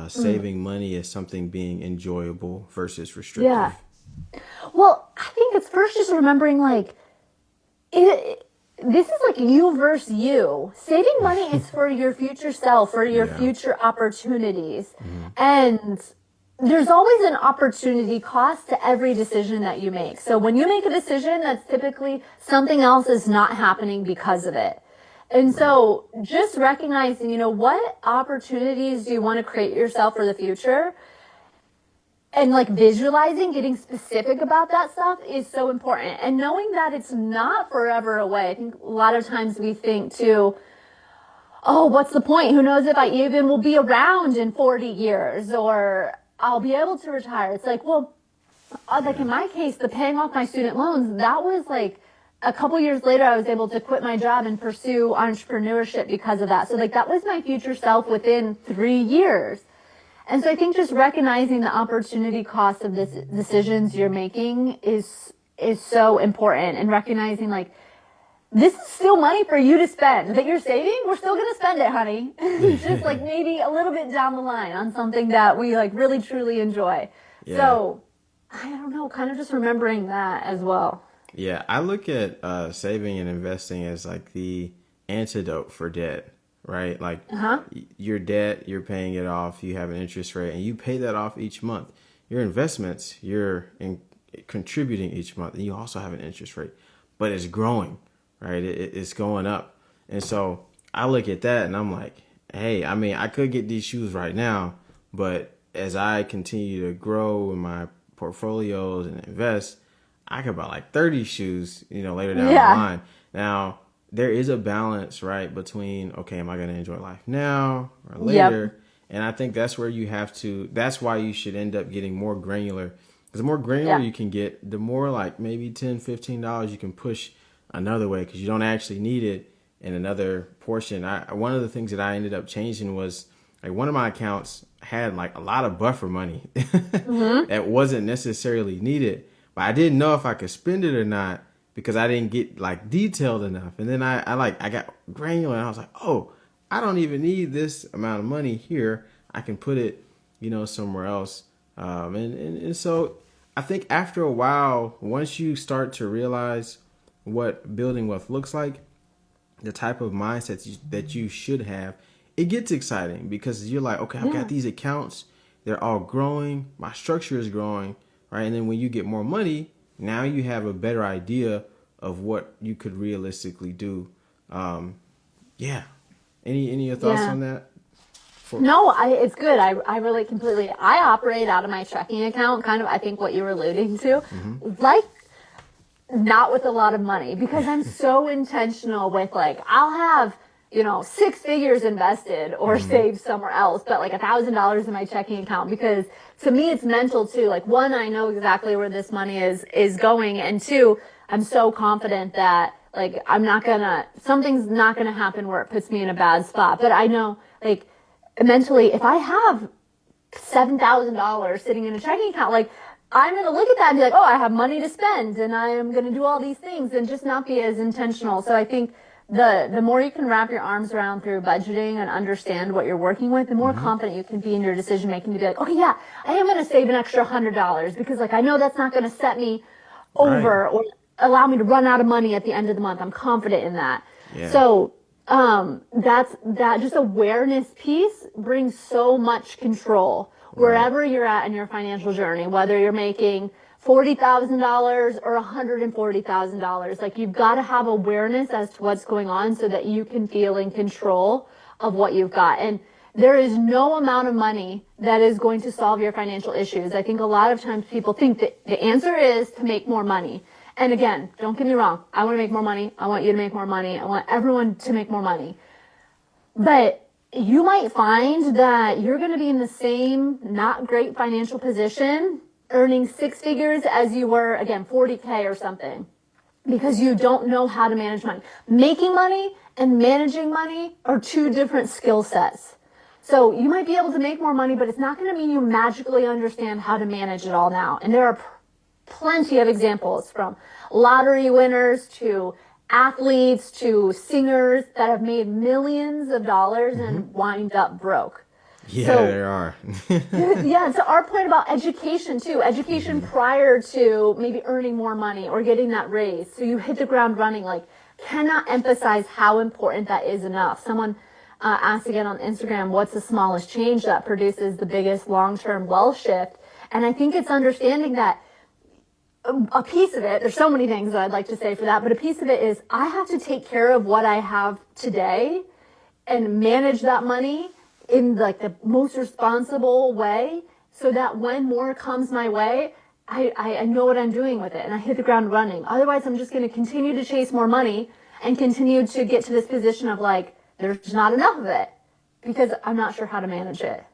saving money as something being enjoyable versus restrictive? Yeah. Well, I think it's first just remembering like this is like you versus you. Saving money is for your future self, for your Yeah. future opportunities. And there's always an opportunity cost to every decision that you make. So when you make a decision, that's typically something else is not happening because of it. And so just recognizing, what opportunities do you want to create yourself for the future? And like visualizing, getting specific about that stuff is so important. And knowing that it's not forever away. I think a lot of times we think too, oh, what's the point? Who knows if I even will be around in 40 years or I'll be able to retire. It's like, well, like in my case, the paying off my student loans, that was like a couple years later, I was able to quit my job and pursue entrepreneurship because of that. So like that was my future self within 3 years. And so I think just recognizing the opportunity cost of this decisions you're making is so important, and recognizing like this is still money for you to spend that you're saving. We're still going to spend it, honey. Just like maybe a little bit down the line on something that we like really truly enjoy. Yeah. So I don't know, kind of just remembering that as well. Yeah, I look at saving and investing as like the antidote for debt, right? Like your debt, you're paying it off, you have an interest rate, and you pay that off each month. Your investments, contributing each month, and you also have an interest rate, but it's growing, right? It's going up. And so I look at that and I'm like, hey, I mean, I could get these shoes right now, but as I continue to grow in my portfolios and invest, I could buy like 30 shoes, later down the line. Now, there is a balance, right, between, okay, am I going to enjoy life now or later? Yep. And I think that's where that's why you should end up getting more granular. Because the more granular you can get, the more like maybe $10, $15 you can push another way because you don't actually need it in another portion. One of the things that I ended up changing was like one of my accounts had like a lot of buffer money that wasn't necessarily needed. But I didn't know if I could spend it or not because I didn't get like detailed enough. And then I got granular and I was like, oh, I don't even need this amount of money here. I can put it, somewhere else. And so I think after a while, once you start to realize what building wealth looks like, the type of mindset that you should have, it gets exciting because you're like, okay, I've got these accounts. They're all growing. My structure is growing. Right. And then when you get more money, now you have a better idea of what you could realistically do. Any thoughts on that? No, it's good. I relate completely. I operate out of my checking account, kind of, I think what you were alluding to, like not with a lot of money because I'm so intentional with like, I'll have, 6 figures invested or saved somewhere else, but like $1,000 in my checking account because to me it's mental too. Like one, I know exactly where this money is going, and two, I'm so confident that like something's not gonna happen where it puts me in a bad spot. But I know like mentally, if I have $7,000 sitting in a checking account, like I'm going to look at that and be like, oh, I have money to spend and I am going to do all these things and just not be as intentional. So I think the more you can wrap your arms around through budgeting and understand what you're working with, the more confident you can be in your decision making to be like, okay, yeah, I am going to save an extra $100 because like I know that's not going to set me over or allow me to run out of money at the end of the month. I'm confident in that. Yeah. So that just awareness piece brings so much control wherever you're at in your financial journey, whether you're making $40,000 or $140,000. Like you've got to have awareness as to what's going on so that you can feel in control of what you've got. And there is no amount of money that is going to solve your financial issues. I think a lot of times people think that the answer is to make more money. And again, don't get me wrong. I want to make more money. I want you to make more money. I want everyone to make more money. But you might find that you're going to be in the same not great financial position, earning 6 figures as you were, again, 40K or something, because you don't know how to manage money. Making money and managing money are two different skill sets. So you might be able to make more money, but it's not going to mean you magically understand how to manage it all now. And there are plenty of examples, from lottery winners to athletes to singers, that have made millions of dollars and wind up broke. Yeah, So, there are. yeah, to our point about education too, education prior to maybe earning more money or getting that raise, so you hit the ground running. Like, cannot emphasize how important that is enough. Someone asked again on Instagram, what's the smallest change that produces the biggest long-term wealth shift? And I think it's understanding that a piece of it, there's so many things that I'd like to say for that, but a piece of it is I have to take care of what I have today and manage that money in like the most responsible way, so that when more comes my way, I know what I'm doing with it and I hit the ground running. Otherwise, I'm just going to continue to chase more money and continue to get to this position of like, there's not enough of it because I'm not sure how to manage it.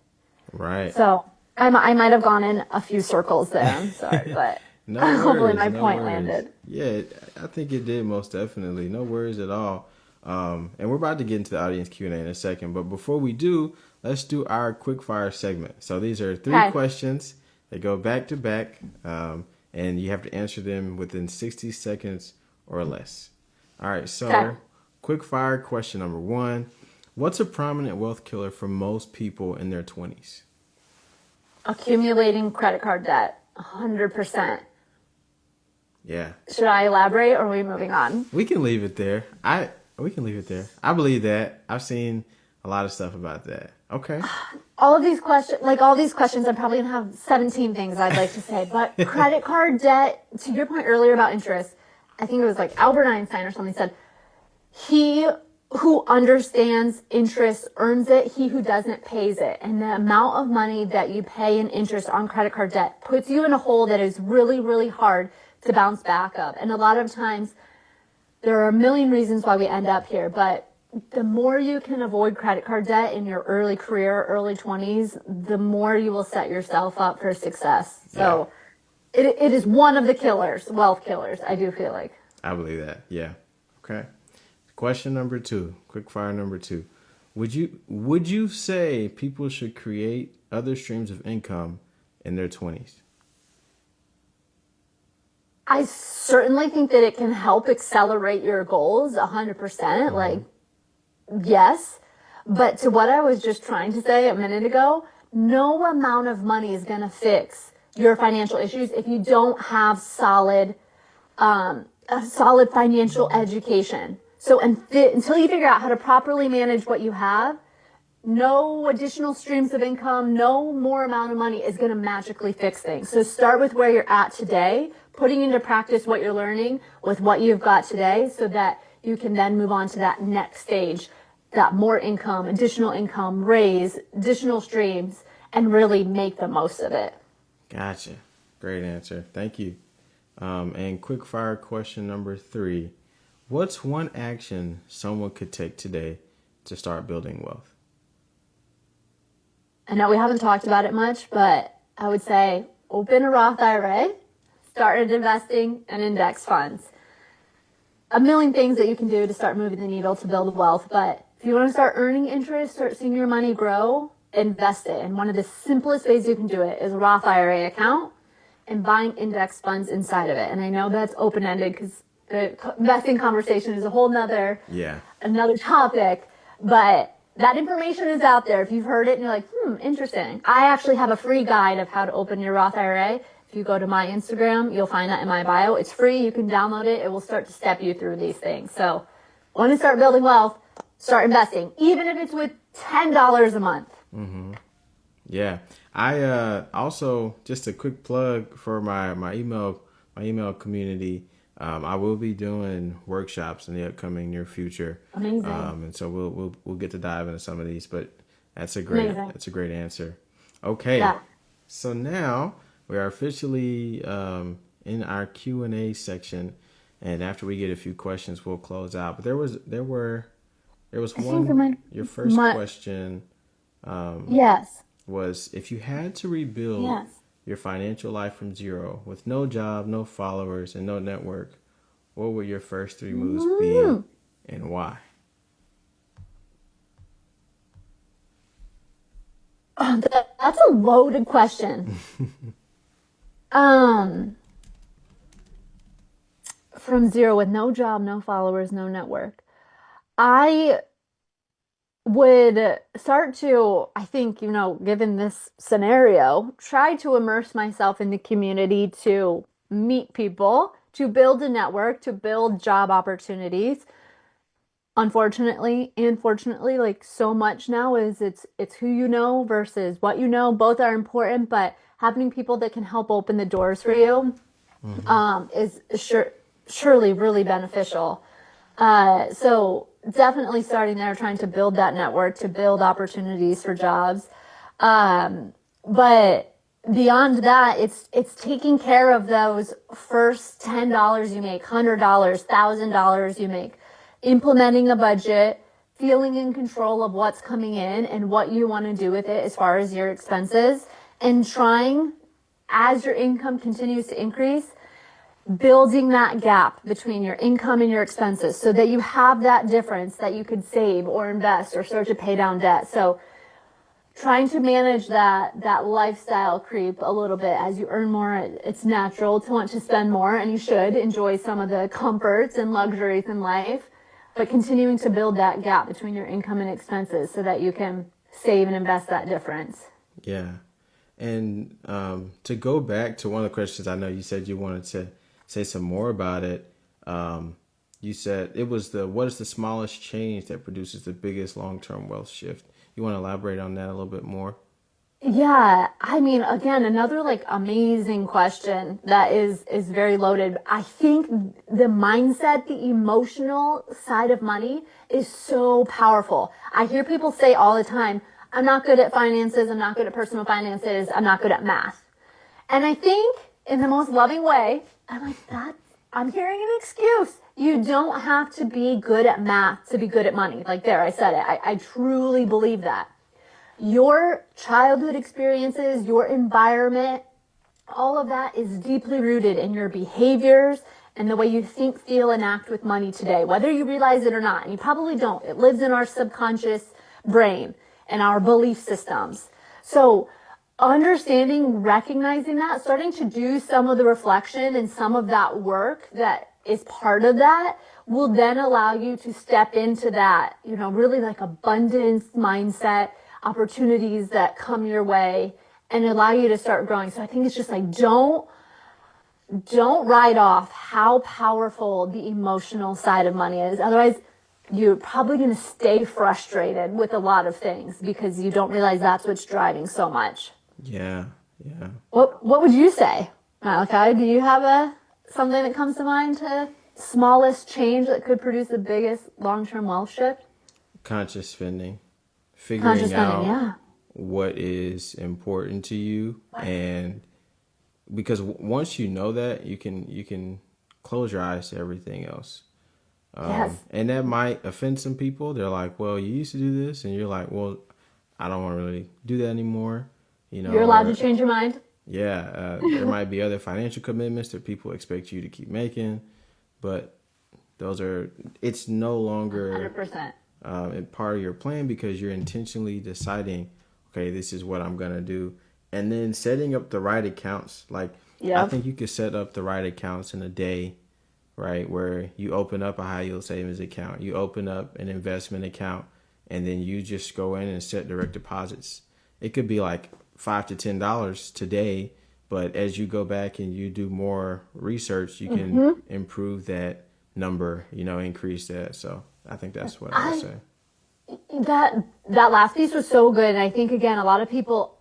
Right. So I might have gone in a few circles there. I'm sorry, but No hopefully worries, my no point worries. landed. Yeah, I think it did, most definitely. No worries at all. And we're about to get into the audience Q&A in a second, but before we do, let's do our quick fire segment. So these are three Okay. questions. They go back to back, and you have to answer them within 60 seconds or less. All right, so Okay. quick fire question number 1. What's a prominent wealth killer for most people in their 20s? Accumulating credit card debt, 100%. Yeah. Should I elaborate or are we moving on? We can leave it there. We can leave it there. I believe that. I've seen a lot of stuff about that. Okay. All these questions, I'm probably going to have 17 things I'd like to say. But credit card debt, to your point earlier about interest, I think it was like Albert Einstein or something said, he who understands interest earns it, he who doesn't pays it. And the amount of money that you pay in interest on credit card debt puts you in a hole that is really, really hard to bounce back up. And a lot of times, there are a million reasons why we end up here, but the more you can avoid credit card debt in your early career, early 20s, the more you will set yourself up for success. So it is one of the killers, wealth killers, I do feel like. I believe that. Yeah. Okay. Question number 2, quick fire number 2. Would you say people should create other streams of income in their 20s? I certainly think that it can help accelerate your goals 100%. Like, yes. But to what I was just trying to say a minute ago, no amount of money is going to fix your financial issues if you don't have a solid financial education. So until you figure out how to properly manage what you have, no additional streams of income, no more amount of money is going to magically fix things. So start with where you're at today, putting into practice what you're learning with what you've got today, so that you can then move on to that next stage, that more income, raise, additional streams, and really make the most of it. Gotcha. Great answer. Thank you. And quick fire question number 3. What's one action someone could take today to start building wealth? I know we haven't talked about it much, but I would say open a Roth IRA, start investing in index funds. A million things that you can do to start moving the needle to build wealth, but if you want to start earning interest, start seeing your money grow, invest it. And one of the simplest ways you can do it is a Roth IRA account and buying index funds inside of it. And I know that's open-ended because the investing conversation is a whole nother topic, but that information is out there. If you've heard it and you're like, interesting. I actually have a free guide of how to open your Roth IRA. If you go to my Instagram, you'll find that in my bio. It's free. You can download it. It will start to step you through these things. So want to start building wealth, start investing, even if it's with $10 a month. Mm-hmm. Yeah. I also, just a quick plug for my email community. I will be doing workshops in the upcoming near future. Amazing. And so we'll get to dive into some of these, but that's a great answer. Okay. Yeah. So now we are officially in our Q&A section, and after we get a few questions, we'll close out. But there was one. Your first question. Yes. Was if you had to rebuild your financial life from zero with no job, no followers, and no network, what would your first 3 moves be and why? That's a loaded question. From zero with no job, no followers, no network. I would start to, I think, given this scenario, try to immerse myself in the community to meet people, to build a network, to build job opportunities. Unfortunately and fortunately, like so much now is it's who you know versus what you know. Both are important, but having people that can help open the doors for you is surely really beneficial. So definitely starting there, trying to build that network, to build opportunities for jobs. But beyond that, it's taking care of those first $10 you make, $100, $1,000 you make, implementing a budget, feeling in control of what's coming in and what you want to do with it as far as your expenses, and trying, as your income continues to increase, building that gap between your income and your expenses so that you have that difference that you could save or invest or start to pay down debt. So trying to manage that lifestyle creep a little bit. As you earn more, it's natural to want to spend more, and you should enjoy some of the comforts and luxuries in life, but continuing to build that gap between your income and expenses so that you can save and invest that difference. Yeah. And to go back to one of the questions, I know you said you wanted to say some more about it. You said it was what is the smallest change that produces the biggest long-term wealth shift? You want to elaborate on that a little bit more? Yeah, I mean, again, another like amazing question that is very loaded. I think the mindset, the emotional side of money is so powerful. I hear people say all the time, I'm not good at finances, I'm not good at personal finances, I'm not good at math. And I think in the most loving way, I'm like, I'm hearing an excuse. You don't have to be good at math to be good at money. Like there, I said it. I truly believe that. Your childhood experiences, your environment, all of that is deeply rooted in your behaviors and the way you think, feel, and act with money today, whether you realize it or not. And you probably don't. It lives in our subconscious brain and our belief systems. So understanding, recognizing that, starting to do some of the reflection and some of that work that is part of that will then allow you to step into that, really like abundance mindset, opportunities that come your way and allow you to start growing. So I think it's just like, don't write off how powerful the emotional side of money is. Otherwise, you're probably going to stay frustrated with a lot of things because you don't realize that's what's driving so much. Yeah. What would you say, Malachi? Do you have something that comes to mind to smallest change that could produce the biggest long-term wealth shift? Conscious spending. Figuring out what is important to you, and because once you know that, you can close your eyes to everything else. Yes. And that might offend some people. They're like, well, you used to do this, and you're like, well, I don't want to really do that anymore. You're allowed to change your mind. Yeah, there might be other financial commitments that people expect you to keep making, but it's no longer 100%. Part of your plan because you're intentionally deciding, okay, this is what I'm going to do. And then setting up the right accounts. Like, I think you could set up the right accounts in a day, right? Where you open up a high yield savings account, you open up an investment account, and then you just go in and set direct deposits. It could be like $5 to $10 today, but as you go back and you do more research, you can improve that number, increase that. So I think that's what I would say. That last piece was so good. And I think, again, a lot of people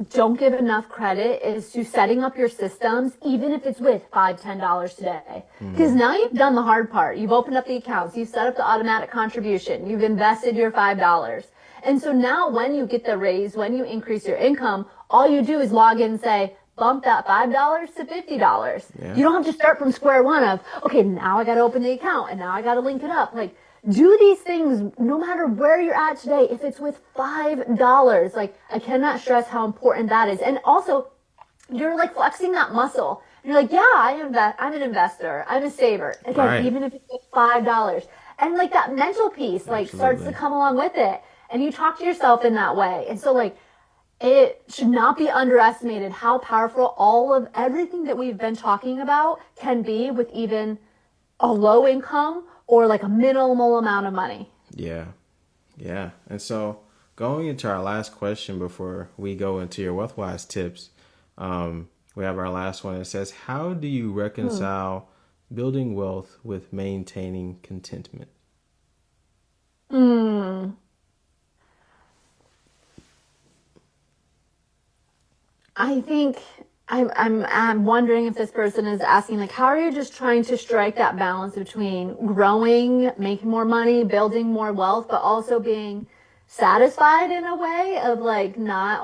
don't give enough credit is to setting up your systems, even if it's with $5, $10 today. Because now you've done the hard part. You've opened up the accounts. You've set up the automatic contribution. You've invested your $5. And so now when you get the raise, when you increase your income, all you do is log in and say, bump that $5 to $50. Yeah. You don't have to start from square one of, okay, now I got to open the account and now I got to link it up. Like, do these things no matter where you're at today. If it's with $5, I cannot stress how important that is. And also, you're flexing that muscle. And you're like, yeah, I'm an investor. I'm a saver. Again, even if it's with $5. And that mental piece starts to come along with it. and you talk to yourself in that way. And so like, it should not be underestimated how powerful all of everything that we've been talking about can be with even a low income or like a minimal amount of money. Yeah. Yeah. And so going into our last question before we go into your WealthWise tips, we have our last one. It says, how do you reconcile building wealth with maintaining contentment? I think I'm wondering if this person is asking, like, how are you just trying to strike that balance between growing, making more money, building more wealth, but also being satisfied in a way of like not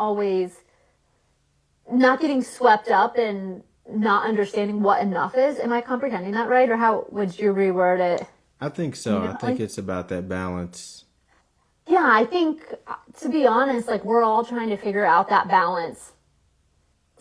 getting swept up and not understanding what enough is. Am I comprehending that right? Or how would you reword it? I think so. I think it's about that balance. Yeah, I think, to be honest, like we're all trying to figure out that balance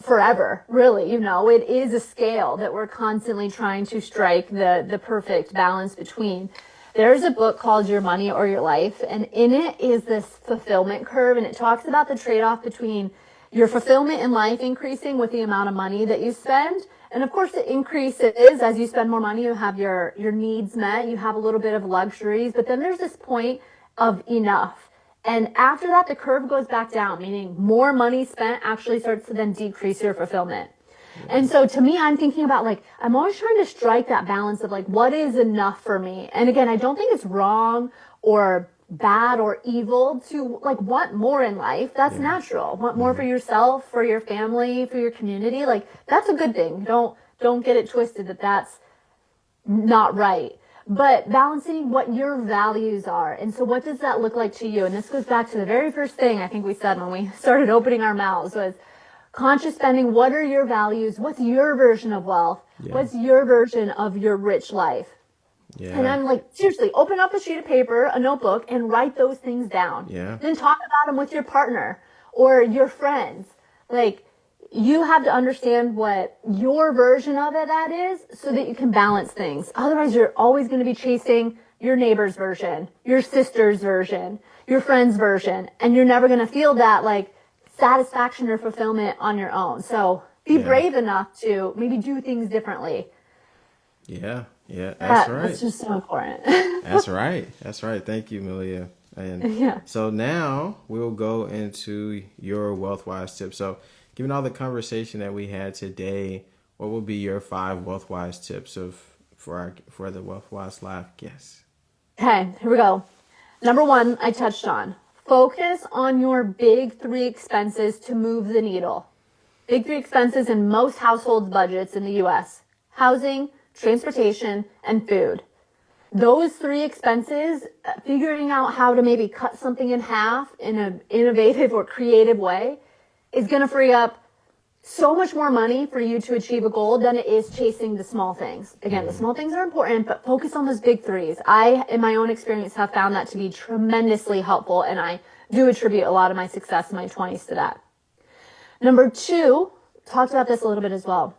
forever, really. It is a scale that we're constantly trying to strike the perfect balance between. There's a book called Your Money or Your Life, and in it is this fulfillment curve, and it talks about the trade-off between your fulfillment in life increasing with the amount of money that you spend. And of course, the increase is as you spend more money, you have your needs met, you have a little bit of luxuries, but then there's this point of enough. And after that, the curve goes back down, meaning more money spent actually starts to then decrease your fulfillment. And so to me, I'm thinking about like, I'm always trying to strike that balance of like, what is enough for me? And again, I don't think it's wrong or bad or evil to like want more in life. That's natural. Want more for yourself, for your family, for your community. Like that's a good thing. Don't get it twisted that that's not right. But balancing what your values are. And so what does that look like to you? And this goes back to the very first thing I think we said when we started opening our mouths was conscious spending. What are your values? What's your version of wealth? Yeah. What's your version of your rich life? Yeah. And I'm like, seriously, open up a sheet of paper, a notebook, and write those things down. Yeah. Then talk about them with your partner or your friends. Like, you have to understand what your version of that is so that you can balance things. Otherwise, you're always going to be chasing your neighbor's version, your sister's version, your friend's version, and you're never going to feel that like satisfaction or fulfillment on your own. So be brave enough to maybe do things differently. Yeah, that's right. That's just so important. That's right. Thank you, Malia. And so now we'll go into your WealthWise tips. So given all the conversation that we had today, what will be your 5 WealthWise tips for the WealthWise Live guests? Okay, here we go. Number 1, I touched on. Focus on your big 3 expenses to move the needle. Big 3 expenses in most households' budgets in the U.S. Housing, transportation, and food. Those 3 expenses, figuring out how to maybe cut something in half in an innovative or creative way is going to free up so much more money for you to achieve a goal than it is chasing the small things. Again, the small things are important, but focus on those big 3s. I, in my own experience, have found that to be tremendously helpful, and I do attribute a lot of my success in my 20s to that. Number 2, talked about this a little bit as well.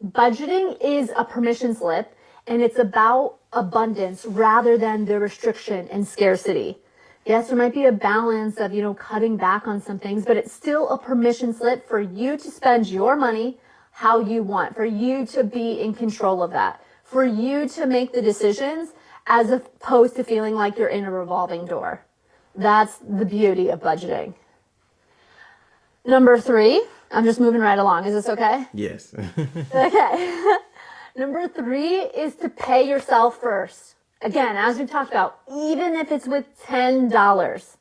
Budgeting is a permission slip, and it's about abundance rather than the restriction and scarcity. Yes, there might be a balance of, cutting back on some things, but it's still a permission slip for you to spend your money how you want, for you to be in control of that, for you to make the decisions as opposed to feeling like you're in a revolving door. That's the beauty of budgeting. Number 3, I'm just moving right along. Is this okay? Yes. Okay. Number 3 is to pay yourself first. Again, as we talked about, even if it's with $10,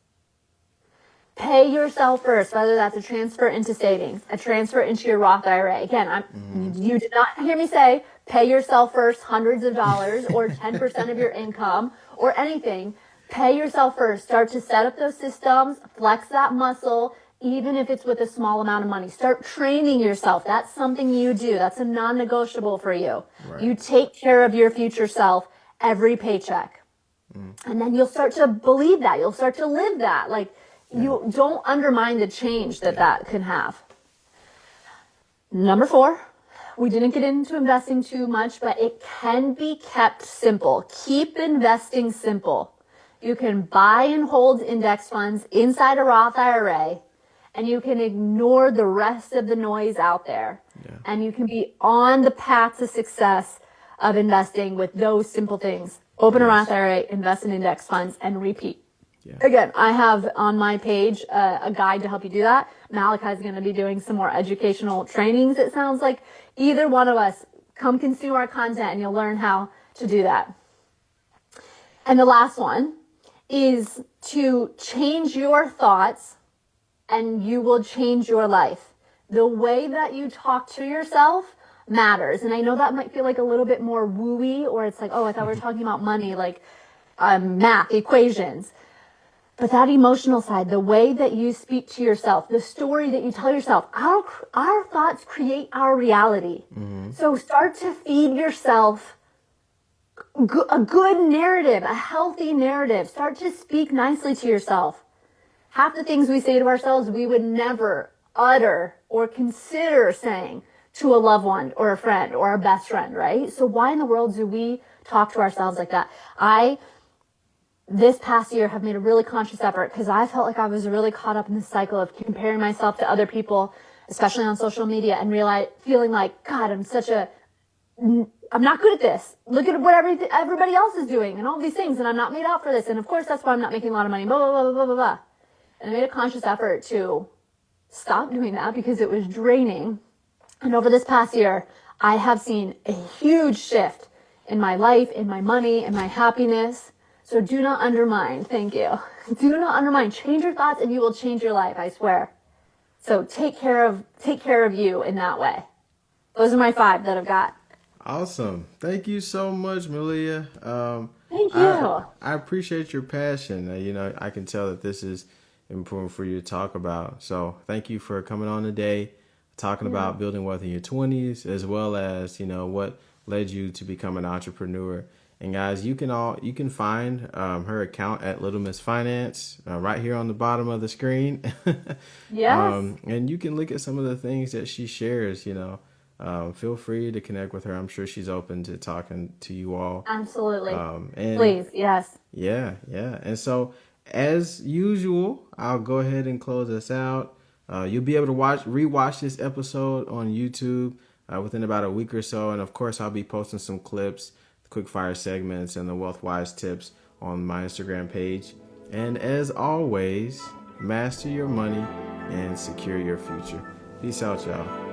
pay yourself first, whether that's a transfer into savings, a transfer into your Roth IRA. Again, you did not hear me say pay yourself first hundreds of dollars or 10% of your income or anything. Pay yourself first. Start to set up those systems, flex that muscle, even if it's with a small amount of money. Start training yourself. That's something you do. That's a non-negotiable for you. Right. You take care of your future self every paycheck. And then you'll start to believe that. You'll start to live that. Like, you don't undermine the change that can have. Number 4, we didn't get into investing too much, but it can be kept simple. Keep investing simple. You can buy and hold index funds inside a Roth IRA, and you can ignore the rest of the noise out there. Yeah. And you can be on the path to success of investing with those simple things. Open a Roth IRA, invest in index funds, and repeat. Yeah. Again, I have on my page a guide to help you do that. Malachi is going to be doing some more educational trainings, it sounds like. Either one of us, come consume our content and you'll learn how to do that. And the last one is to change your thoughts and you will change your life. The way that you talk to yourself matters. And I know that might feel like a little bit more wooey, or it's like, oh, I thought we were talking about money, like math, equations. But that emotional side, the way that you speak to yourself, the story that you tell yourself, our thoughts create our reality. Mm-hmm. So start to feed yourself a good narrative, a healthy narrative. Start to speak nicely to yourself. Half the things we say to ourselves, we would never utter or consider saying to a loved one or a friend or a best friend, right? So why in the world do we talk to ourselves like that? This past year have made a really conscious effort because I felt like I was really caught up in this cycle of comparing myself to other people, especially on social media, and feeling like, God, I'm not good at this. Look at what everybody else is doing and all these things, and I'm not made out for this. And of course, that's why I'm not making a lot of money, blah, blah, blah, blah, blah, blah. And I made a conscious effort to stop doing that because it was draining. And over this past year, I have seen a huge shift in my life, in my money, in my happiness. So do not undermine. Thank you. Do not undermine. Change your thoughts and you will change your life, I swear. So take care of you in that way. Those are my 5 that I've got. Awesome. Thank you so much, Malia. Thank you. I appreciate your passion. I can tell that this is important for you to talk about. So thank you for coming on today, talking about building wealth in your 20s, as well as, what led you to become an entrepreneur. And guys, you can find her account at Little Miss Finance right here on the bottom of the screen. Yes. And you can look at some of the things that she shares. Feel free to connect with her. I'm sure she's open to talking to you all. Absolutely. And please, yes. Yeah. And so, as usual, I'll go ahead and close us out. You'll be able to rewatch this episode on YouTube within about a week or so. And of course, I'll be posting some clips, quick fire segments, and the WealthWise tips on my Instagram page. And as always, master your money and secure your future. Peace out, y'all.